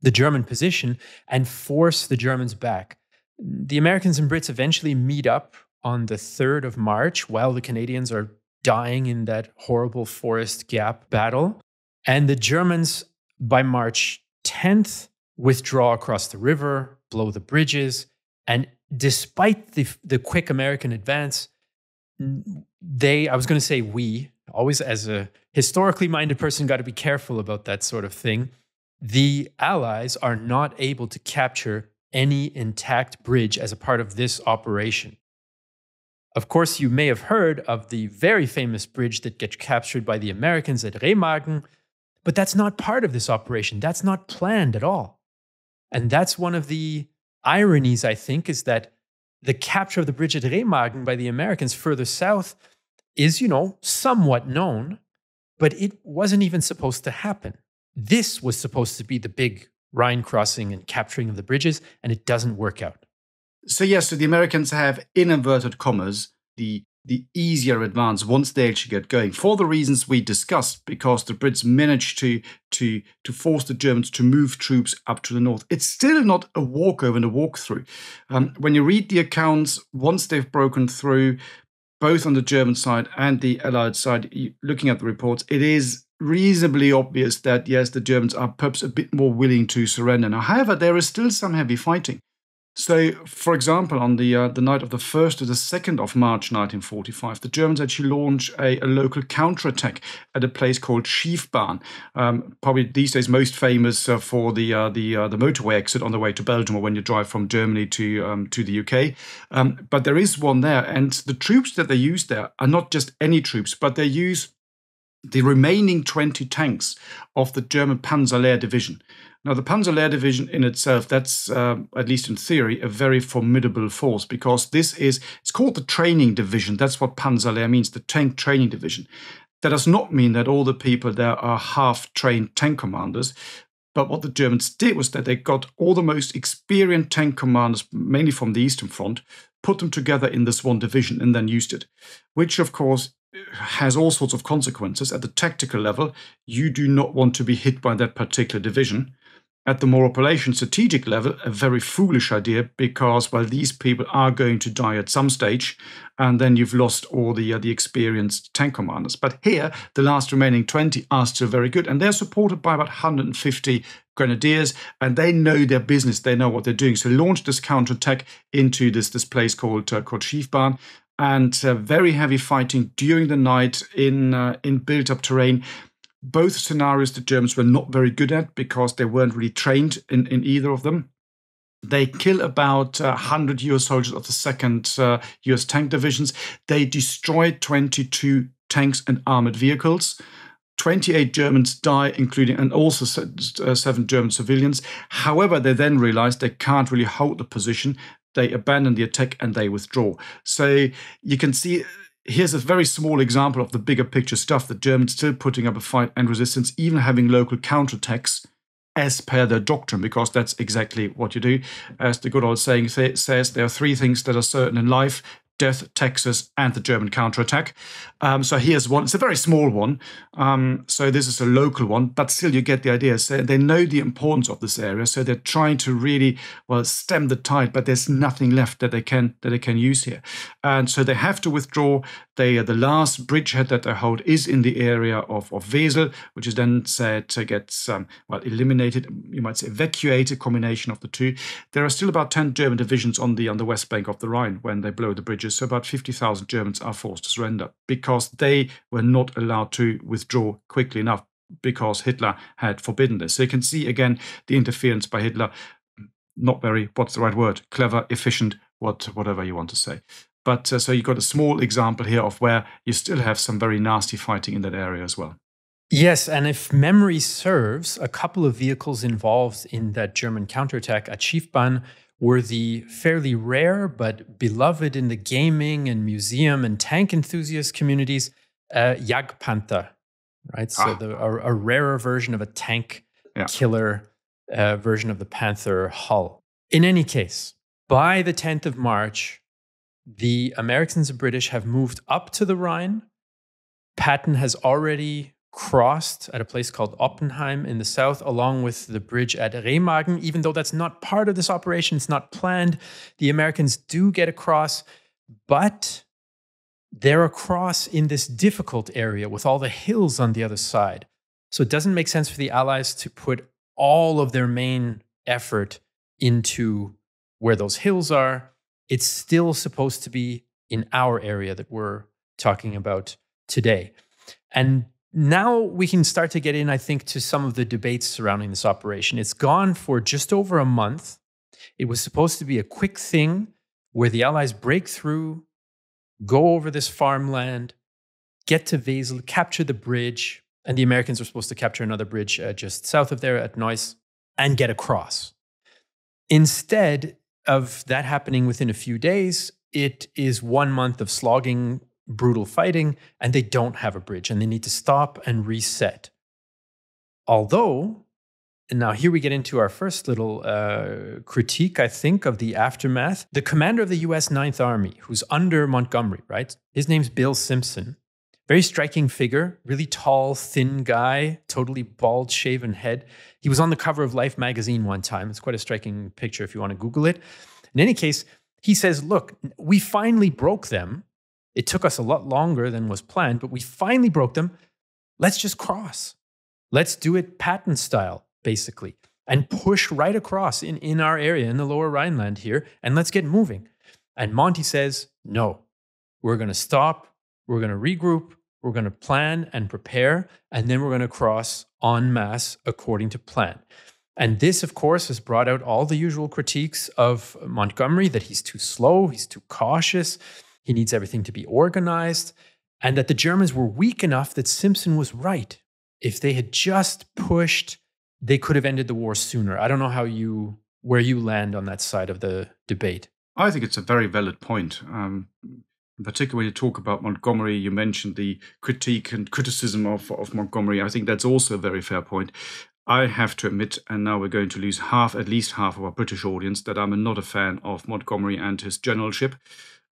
the German position and force the Germans back. The Americans and Brits eventually meet up on the 3rd of March while the Canadians are dying in that horrible Forest Gap battle. And the Germans, by March 10th, withdraw across the river, blow the bridges. And despite the quick American advance, we, always as a historically minded person, got to be careful about that sort of thing. The Allies are not able to capture any intact bridge as a part of this operation. Of course, you may have heard of the very famous bridge that gets captured by the Americans at Remagen, but that's not part of this operation. That's not planned at all. And that's one of the ironies, I think, is that the capture of the bridge at Remagen by the Americans further south is, somewhat known, but it wasn't even supposed to happen. This was supposed to be the big Rhine crossing and capturing of the bridges, and it doesn't work out. So the Americans have, in inverted commas, the easier advance once they actually get going, for the reasons we discussed, because the Brits managed to force the Germans to move troops up to the north. It's still not a walkover and a walkthrough. When you read the accounts, once they've broken through, both on the German side and the Allied side, looking at the reports, it is reasonably obvious that, yes, the Germans are perhaps a bit more willing to surrender. Now, however, there is still some heavy fighting. So, for example, on the night of the 1st to the 2nd of March 1945, the Germans actually launched a local counterattack at a place called Schiefbahn, probably these days most famous for the motorway exit on the way to Belgium, or when you drive from Germany to the UK. But there is one there, and the troops that they use there are not just any troops, but they use the remaining 20 tanks of the German Panzerlehr Division. Now, the Panzerlehr Division in itself, that's, at least in theory, a very formidable force, because it's called the training division. That's what Panzerlehr means, the tank training division. That does not mean that all the people there are half-trained tank commanders. But what the Germans did was that they got all the most experienced tank commanders, mainly from the Eastern Front, put them together in this one division and then used it, which, of course, has all sorts of consequences. At the tactical level, you do not want to be hit by that particular division. At the more operation strategic level, a very foolish idea, because, well, these people are going to die at some stage, and then you've lost all the experienced tank commanders. But here, the last remaining 20 are still very good, and they're supported by about 150 grenadiers, and they know their business. They know what they're doing. So launch this counterattack into this place called Schiefbahn, and very heavy fighting during the night in built-up terrain. Both scenarios the Germans were not very good at, because they weren't really trained in either of them. They kill about 100 US soldiers of the 2nd US tank divisions. They destroy 22 tanks and armored vehicles. 28 Germans die, including, and also 7 German civilians. However, they then realize they can't really hold the position. They abandon the attack and they withdraw. So you can see, here's a very small example of the bigger picture stuff. The Germans still putting up a fight and resistance, even having local counterattacks as per their doctrine, because that's exactly what you do. As the good old saying says, there are 3 things that are certain in life: death, taxes, and the German counterattack. So here's one. It's a very small one. So this is a local one, but still you get the idea. So they know the importance of this area, so they're trying to really, well, stem the tide, but there's nothing left that they can use here. And so they have to withdraw. The last bridgehead that they hold is in the area of Wesel, which is then said to get eliminated, you might say evacuated, combination of the two. There are still about 10 German divisions on the west bank of the Rhine when they blow the bridges. So about 50,000 Germans are forced to surrender, because they were not allowed to withdraw quickly enough, because Hitler had forbidden this. So you can see again the interference by Hitler. Not very, what's the right word? Clever, efficient, whatever you want to say. But so you've got a small example here of where you still have some very nasty fighting in that area as well. Yes, and if memory serves, a couple of vehicles involved in that German counterattack at Schiefbahn were the fairly rare but beloved in the gaming and museum and tank enthusiast communities, Jagdpanther, right? So a rarer version of a tank killer version of the Panther hull. In any case, by the 10th of March, the Americans and British have moved up to the Rhine. Patton has already crossed at a place called Oppenheim in the south, along with the bridge at Remagen. Even though that's not part of this operation, it's not planned, the Americans do get across, but they're across in this difficult area with all the hills on the other side. So it doesn't make sense for the Allies to put all of their main effort into where those hills are. It's still supposed to be in our area that we're talking about today. And now we can start to get in, I think, to some of the debates surrounding this operation. It's gone for just over a month. It was supposed to be a quick thing where the Allies break through, go over this farmland, get to Wesel, capture the bridge, and the Americans are supposed to capture another bridge just south of there at Neuss and get across. Instead of that happening within a few days, it is 1 month of slogging, brutal fighting, and they don't have a bridge, and they need to stop and reset. Although, and now here we get into our first little critique, I think, of the aftermath. The commander of the US 9th Army, who's under Montgomery, right? His name's Bill Simpson. Very striking figure, really tall, thin guy, totally bald, shaven head. He was on the cover of Life magazine one time. It's quite a striking picture if you want to Google it. In any case, he says, look, we finally broke them. It took us a lot longer than was planned, but we finally broke them. Let's just cross. Let's do it Patton style, basically, and push right across in our area, in the lower Rhineland here, and let's get moving. And Monty says, no, we're going to stop. We're going to regroup, we're going to plan and prepare, and then we're going to cross en masse according to plan. And this, of course, has brought out all the usual critiques of Montgomery, that he's too slow, he's too cautious, he needs everything to be organized, and that the Germans were weak enough that Simpson was right. If they had just pushed, they could have ended the war sooner. I don't know where you land on that side of the debate. I think it's a very valid point. In particular, when you talk about Montgomery, you mentioned the critique and criticism of Montgomery. I think that's also a very fair point. I have to admit, and now we're going to lose at least half of our British audience, that I'm not a fan of Montgomery and his generalship.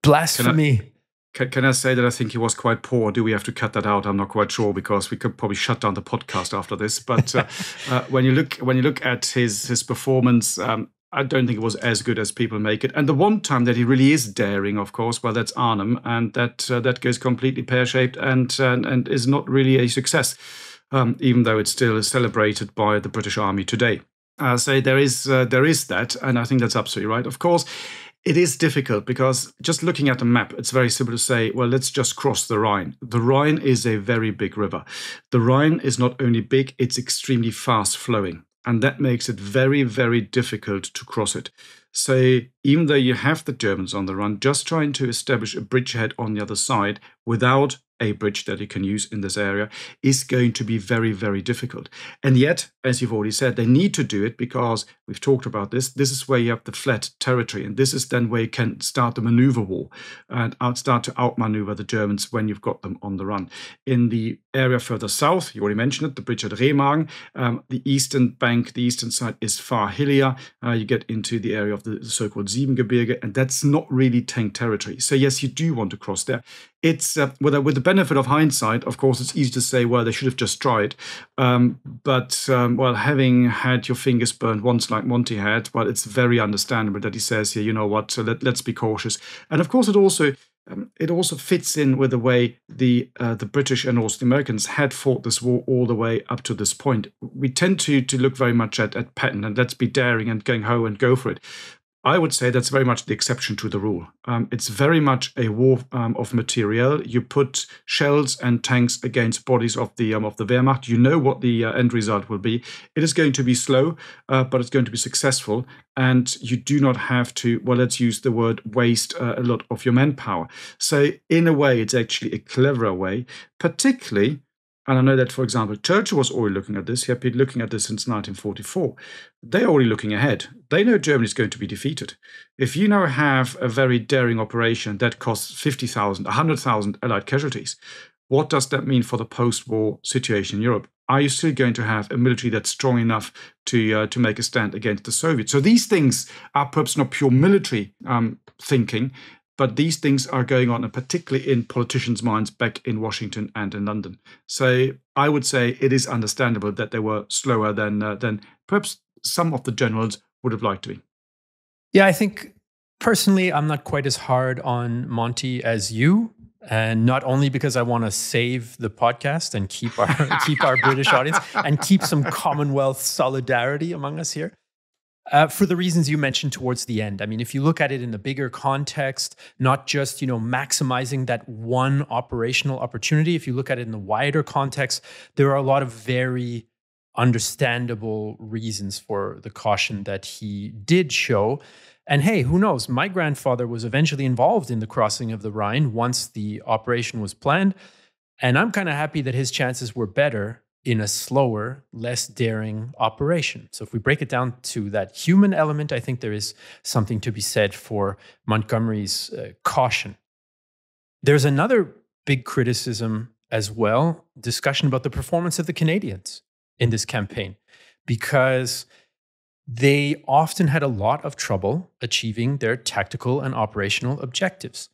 Blasphemy. Can I say that I think he was quite poor? Do we have to cut that out? I'm not quite sure, because we could probably shut down the podcast after this. But when you look at his performance, I don't think it was as good as people make it. And the one time that he really is daring, of course, well, that's Arnhem, and that goes completely pear-shaped and is not really a success, even though it still is celebrated by the British Army today. So there is that, and I think that's absolutely right. Of course, it is difficult, because just looking at the map, it's very simple to say, well, let's just cross the Rhine. The Rhine is a very big river. The Rhine is not only big, it's extremely fast flowing. And that makes it very, very difficult to cross it. So even though you have the Germans on the run, just trying to establish a bridgehead on the other side without a bridge that you can use in this area is going to be very, very difficult. And yet, as you've already said, they need to do it, because we've talked about this. This is where you have the flat territory, and this is then where you can start the maneuver war and start to outmaneuver the Germans when you've got them on the run. In the area further south, you already mentioned it, the bridge at Remagen, the eastern bank, the eastern side is far hillier. You get into the area of the so-called Siebengebirge, and that's not really tank territory. So yes, you do want to cross there. It's with the benefit of hindsight, of course, it's easy to say, well, they should have just tried. But having had your fingers burned once like Monty had, well, it's very understandable that he says here, you know what, so let's be cautious. And of course, it also fits in with the way the British and also the Americans had fought this war all the way up to this point. We tend to look very much at pattern, and let's be daring and going ho and go for it. I would say that's very much the exception to the rule. It's very much a war of materiel. You put shells and tanks against bodies of the Wehrmacht. You know what the end result will be. It is going to be slow, but it's going to be successful. And you do not have to, well, let's use the word, waste a lot of your manpower. So in a way, it's actually a cleverer way, particularly. And I know that, for example, Churchill was already looking at this. He had been looking at this since 1944. They're already looking ahead. They know Germany is going to be defeated. If you now have a very daring operation that costs 50,000, 100,000 Allied casualties, what does that mean for the post-war situation in Europe? Are you still going to have a military that's strong enough to make a stand against the Soviets? So these things are perhaps not pure military thinking, but these things are going on, and particularly in politicians' minds back in Washington and in London. So I would say it is understandable that they were slower than perhaps some of the generals would have liked to be. Yeah, I think personally, I'm not quite as hard on Monty as you. And not only because I want to save the podcast and keep our British audience and keep some Commonwealth solidarity among us here. For the reasons you mentioned towards the end. I mean, if you look at it in the bigger context, not just, maximizing that one operational opportunity, if you look at it in the wider context, there are a lot of very understandable reasons for the caution that he did show. And hey, who knows? My grandfather was eventually involved in the crossing of the Rhine once the operation was planned. And I'm kind of happy that his chances were better in a slower, less daring operation. So if we break it down to that human element, I think there is something to be said for Montgomery's caution. There's another big criticism as well, discussion about the performance of the Canadians in this campaign, because they often had a lot of trouble achieving their tactical and operational objectives.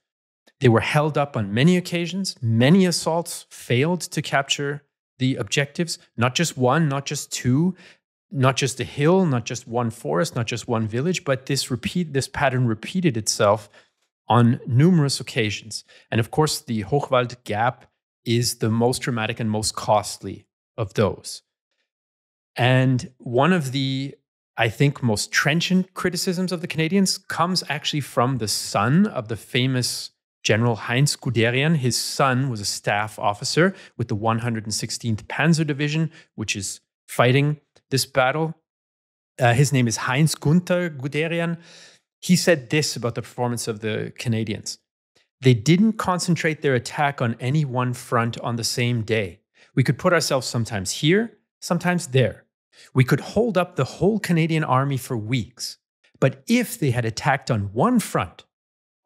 They were held up on many occasions. Many assaults failed to capture the objectives, not just one, not just two, not just a hill, not just one forest, not just one village, but this pattern repeated itself on numerous occasions. And of course, the Hochwald Gap is the most dramatic and most costly of those. And one of the, I think, most trenchant criticisms of the Canadians comes actually from the son of the famous General Heinz Guderian. His son was a staff officer with the 116th Panzer Division, which is fighting this battle. His name is Heinz Gunther Guderian. He said this about the performance of the Canadians. They didn't concentrate their attack on any one front on the same day. We could put ourselves sometimes here, sometimes there. We could hold up the whole Canadian army for weeks. But if they had attacked on one front,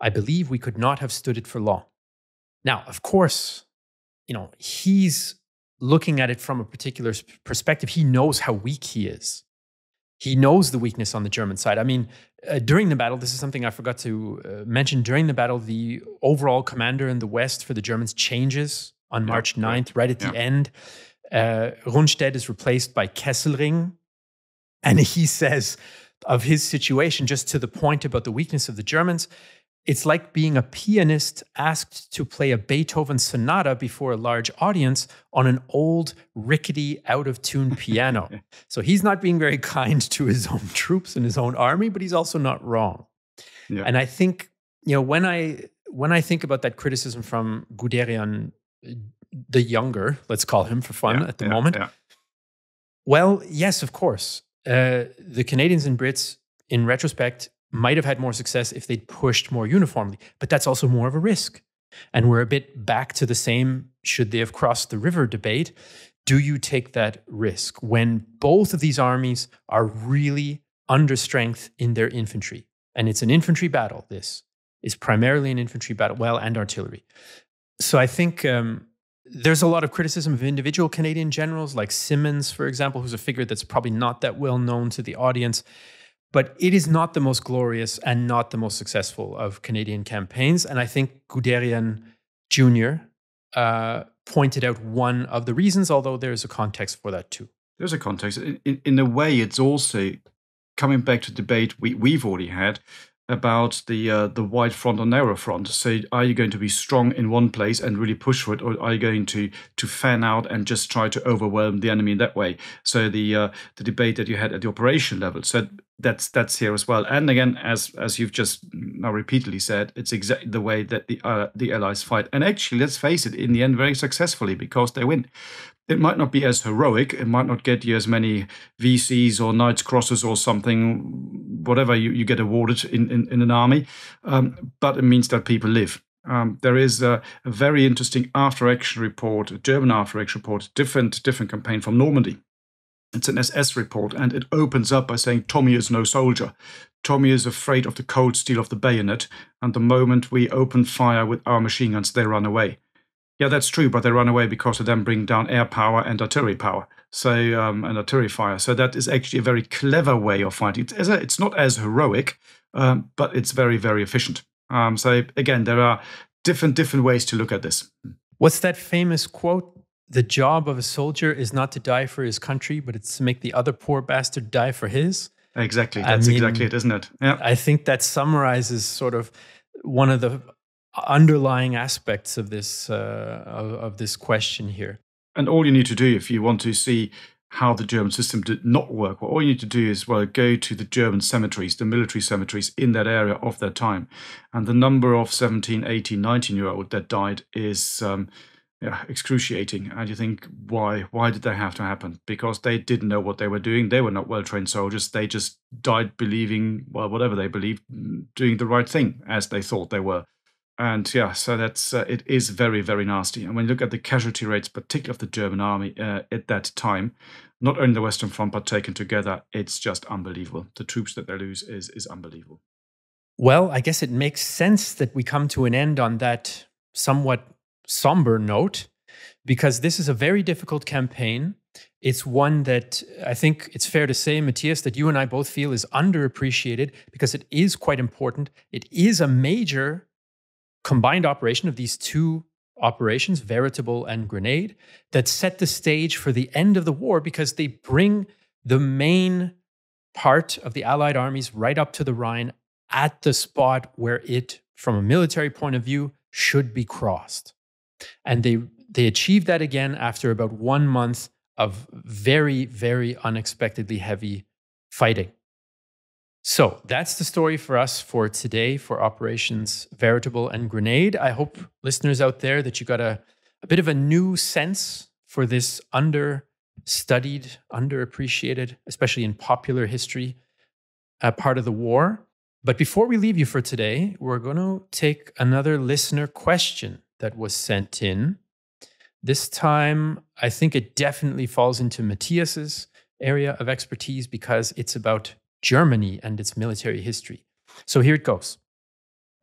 I believe we could not have stood it for long. Now, of course, he's looking at it from a particular perspective. He knows how weak he is. He knows the weakness on the German side. I mean, during the battle, this is something I forgot to mention. During the battle, the overall commander in the West for the Germans changes on March 9th, right at the end. Rundstedt is replaced by Kesselring. And he says of his situation, just to the point about the weakness of the Germans, it's like being a pianist asked to play a Beethoven sonata before a large audience on an old, rickety, out-of-tune piano. So he's not being very kind to his own troops and his own army, but he's also not wrong. Yeah. And I think, when I think about that criticism from Guderian the Younger, let's call him for fun at the moment. Yeah. Well, yes, of course. The Canadians and Brits, in retrospect, might have had more success if they'd pushed more uniformly, but that's also more of a risk. And we're a bit back to the same should they have crossed the river debate. Do you take that risk when both of these armies are really under strength in their infantry? And it's an infantry battle. This is primarily an infantry battle, well, and artillery. So I think there's a lot of criticism of individual Canadian generals, like Simmons, for example, who's a figure that's probably not that well known to the audience. But it is not the most glorious and not the most successful of Canadian campaigns. And I think Guderian Jr. Pointed out one of the reasons, although there's a context for that too. There's a context. In a way, it's also coming back to debate we've already had about the wide front or narrow front. So are you going to be strong in one place and really push for it, or are you going to fan out and just try to overwhelm the enemy in that way? So the debate that you had at the operation level. So that's here as well. And again, as you've just now repeatedly said, it's exactly the way that the Allies fight. And actually, let's face it, in the end, very successfully, because they win. It might not be as heroic. It might not get you as many VCs or Knight's Crosses or something, whatever you get awarded in an army. But it means that people live. There is a very interesting after-action report, a German after-action report, different campaign from Normandy. It's an SS report, and it opens up by saying, Tommy is no soldier. Tommy is afraid of the cold steel of the bayonet, and the moment we open fire with our machine guns, they run away. Yeah, that's true, but they run away because they then bring down air power and artillery power, and artillery fire. So that is actually a very clever way of fighting. It's not as heroic, but it's very, very efficient. So again, there are different ways to look at this. What's that famous quote? The job of a soldier is not to die for his country, but it's to make the other poor bastard die for his. Exactly. That's exactly it, isn't it? Yeah. I think that summarizes sort of one of the underlying aspects of this question here. And all you need to do if you want to see how the German system did not work, well, all you need to do is, go to the German cemeteries, the military cemeteries in that area of that time. And the number of 17, 18, 19-year-olds that died is excruciating. And you think, why did that have to happen? Because they didn't know what they were doing. They were not well-trained soldiers. They just died believing, whatever they believed, doing the right thing as they thought they were. And so that's it is very, very nasty. And when you look at the casualty rates, particularly of the German army at that time, not only the Western Front, but taken together, it's just unbelievable. The troops that they lose is unbelievable. Well, I guess it makes sense that we come to an end on that somewhat somber note, because this is a very difficult campaign. It's one that I think it's fair to say, Matthias, that you and I both feel is underappreciated because it is quite important. It is a major combined operation of these two operations, Veritable and Grenade, that set the stage for the end of the war because they bring the main part of the Allied armies right up to the Rhine at the spot where it, from a military point of view, should be crossed. And they achieved that again after about 1 month of very, very unexpectedly heavy fighting. So that's the story for us for today for Operations Veritable and Grenade. I hope, listeners out there, that you got a bit of a new sense for this understudied, underappreciated, especially in popular history, part of the war. But before we leave you for today, we're going to take another listener question that was sent in. This time, I think it definitely falls into Matthias's area of expertise because it's about Germany and its military history. So here it goes.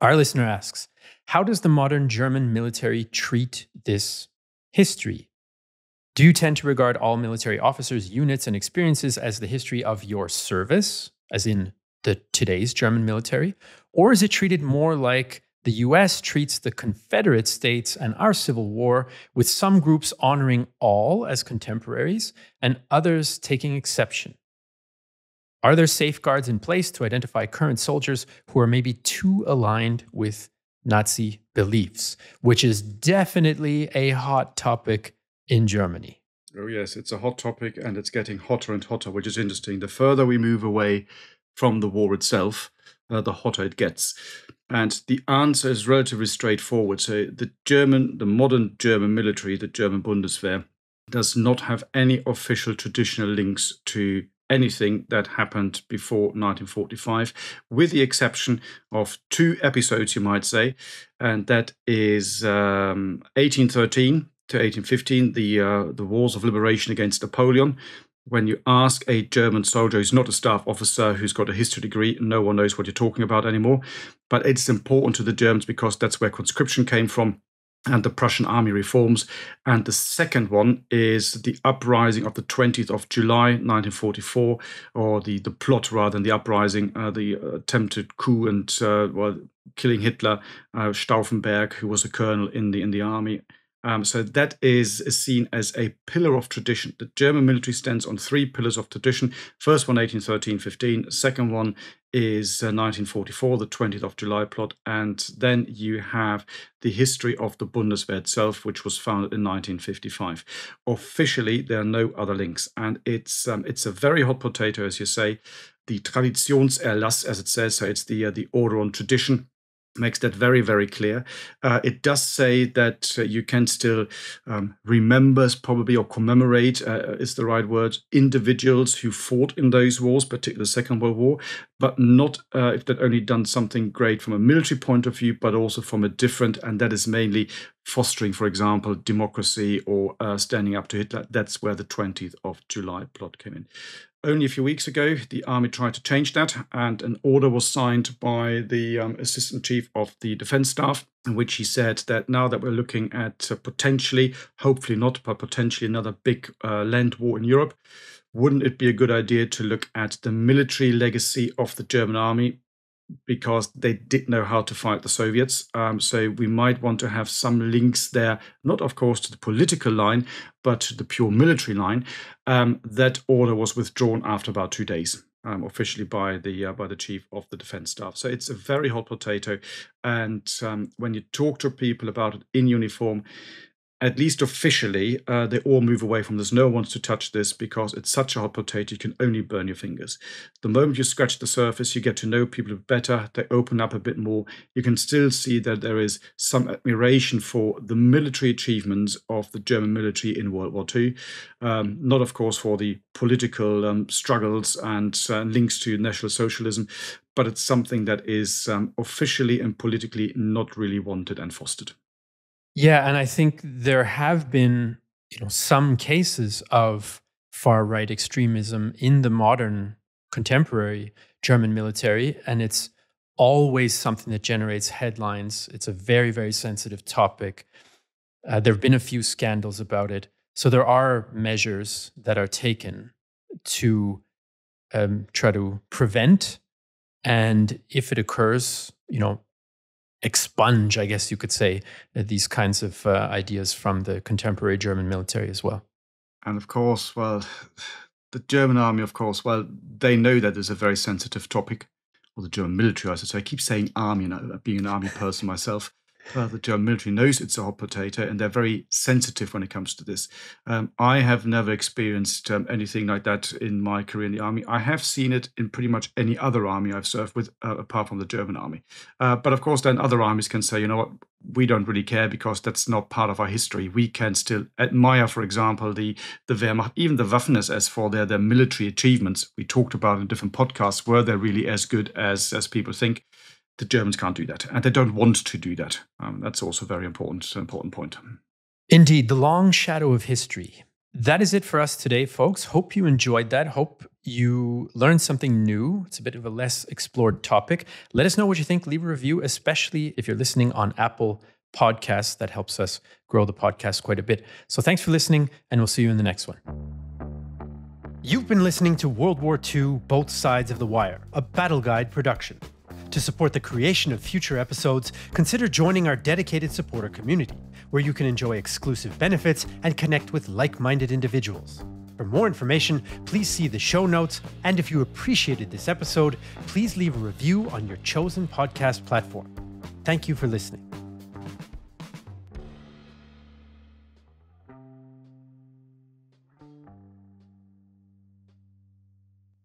Our listener asks, how does the modern German military treat this history? Do you tend to regard all military officers, units, and experiences as the history of your service, as in today's German military? Or is it treated more like the US treats the Confederate States and our Civil War, with some groups honoring all as contemporaries and others taking exception? Are there safeguards in place to identify current soldiers who are maybe too aligned with Nazi beliefs, which is definitely a hot topic in Germany? Oh, yes, it's a hot topic, and it's getting hotter and hotter, which is interesting. The further we move away from the war itself, the hotter it gets. And the answer is relatively straightforward. So the modern German military, the German Bundeswehr, does not have any official traditional links to anything that happened before 1945, with the exception of two episodes, you might say, and that is 1813 to 1815, the wars of liberation against Napoleon. When you ask a German soldier who's not a staff officer, who's got a history degree, no one knows what you're talking about anymore. But it's important to the Germans because that's where conscription came from, and the Prussian army reforms. And the second one is the uprising of the 20th of July, 1944, or the plot rather than the uprising, the attempted coup and killing Hitler, Stauffenberg, who was a colonel in the army. So that is seen as a pillar of tradition. The German military stands on three pillars of tradition. First one, 1813-15. Second one is 1944, the 20th of July plot. And then you have the history of the Bundeswehr itself, which was founded in 1955. Officially, there are no other links. And it's a very hot potato, as you say. The Traditionserlass, as it says, so it's the order on tradition, makes that very, very clear. It does say that you can still remember, probably, or commemorate, is the right word, individuals who fought in those wars, particularly the Second World War, but not if they'd only done something great from a military point of view, but also from a different, and that is mainly fostering, for example, democracy or standing up to Hitler. That's where the 20th of July plot came in. Only a few weeks ago, the army tried to change that, and an order was signed by the assistant chief of the defense staff, in which he said that now that we're looking at potentially, hopefully not, but potentially another big land war in Europe, wouldn't it be a good idea to look at the military legacy of the German army? Because they did know how to fight the Soviets. So we might want to have some links there, not of course to the political line, but to the pure military line. That order was withdrawn after about 2 days, officially by the chief of the defense staff. So it's a very hot potato. And when you talk to people about it in uniform, at least officially, they all move away from this. No one wants to touch this because it's such a hot potato, you can only burn your fingers. The moment you scratch the surface, you get to know people better, they open up a bit more. You can still see that there is some admiration for the military achievements of the German military in World War II. Not, of course, for the political struggles and links to National Socialism, but it's something that is officially and politically not really wanted and fostered. Yeah, and I think there have been, some cases of far-right extremism in the modern, contemporary German military, and it's always something that generates headlines. It's a very, very sensitive topic. There have been a few scandals about it. So there are measures that are taken to try to prevent, and if it occurs, expunge, I guess you could say, these kinds of ideas from the contemporary German military as well. And of course, the German army, they know that is a very sensitive topic, or the German military, I should say. I keep saying army, being an army person myself. The German military knows it's a hot potato, and they're very sensitive when it comes to this. I have never experienced anything like that in my career in the army. I have seen it in pretty much any other army I've served with, apart from the German army. But of course, then other armies can say, we don't really care because that's not part of our history. We can still admire, for example, the Wehrmacht, even the Waffen-SS for their military achievements. We talked about in different podcasts, were they really as good as people think? The Germans can't do that, and they don't want to do that. That's also a very important point. Indeed, the long shadow of history. That is it for us today, folks. Hope you enjoyed that. Hope you learned something new. It's a bit of a less explored topic. Let us know what you think. Leave a review, especially if you're listening on Apple podcast. That helps us grow the podcast quite a bit. So thanks for listening, and we'll see you in the next one. You've been listening to World War II, Both Sides of the Wire, a Battle Guide production. To support the creation of future episodes, consider joining our dedicated supporter community, where you can enjoy exclusive benefits and connect with like-minded individuals. For more information, please see the show notes, and if you appreciated this episode, please leave a review on your chosen podcast platform. Thank you for listening.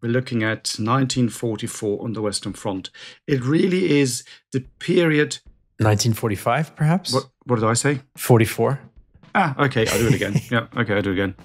We're looking at 1944 on the Western Front. It really is the period... 1945, perhaps? What did I say? 44. Okay, I'll do it again. Yeah, okay, I'll do it again.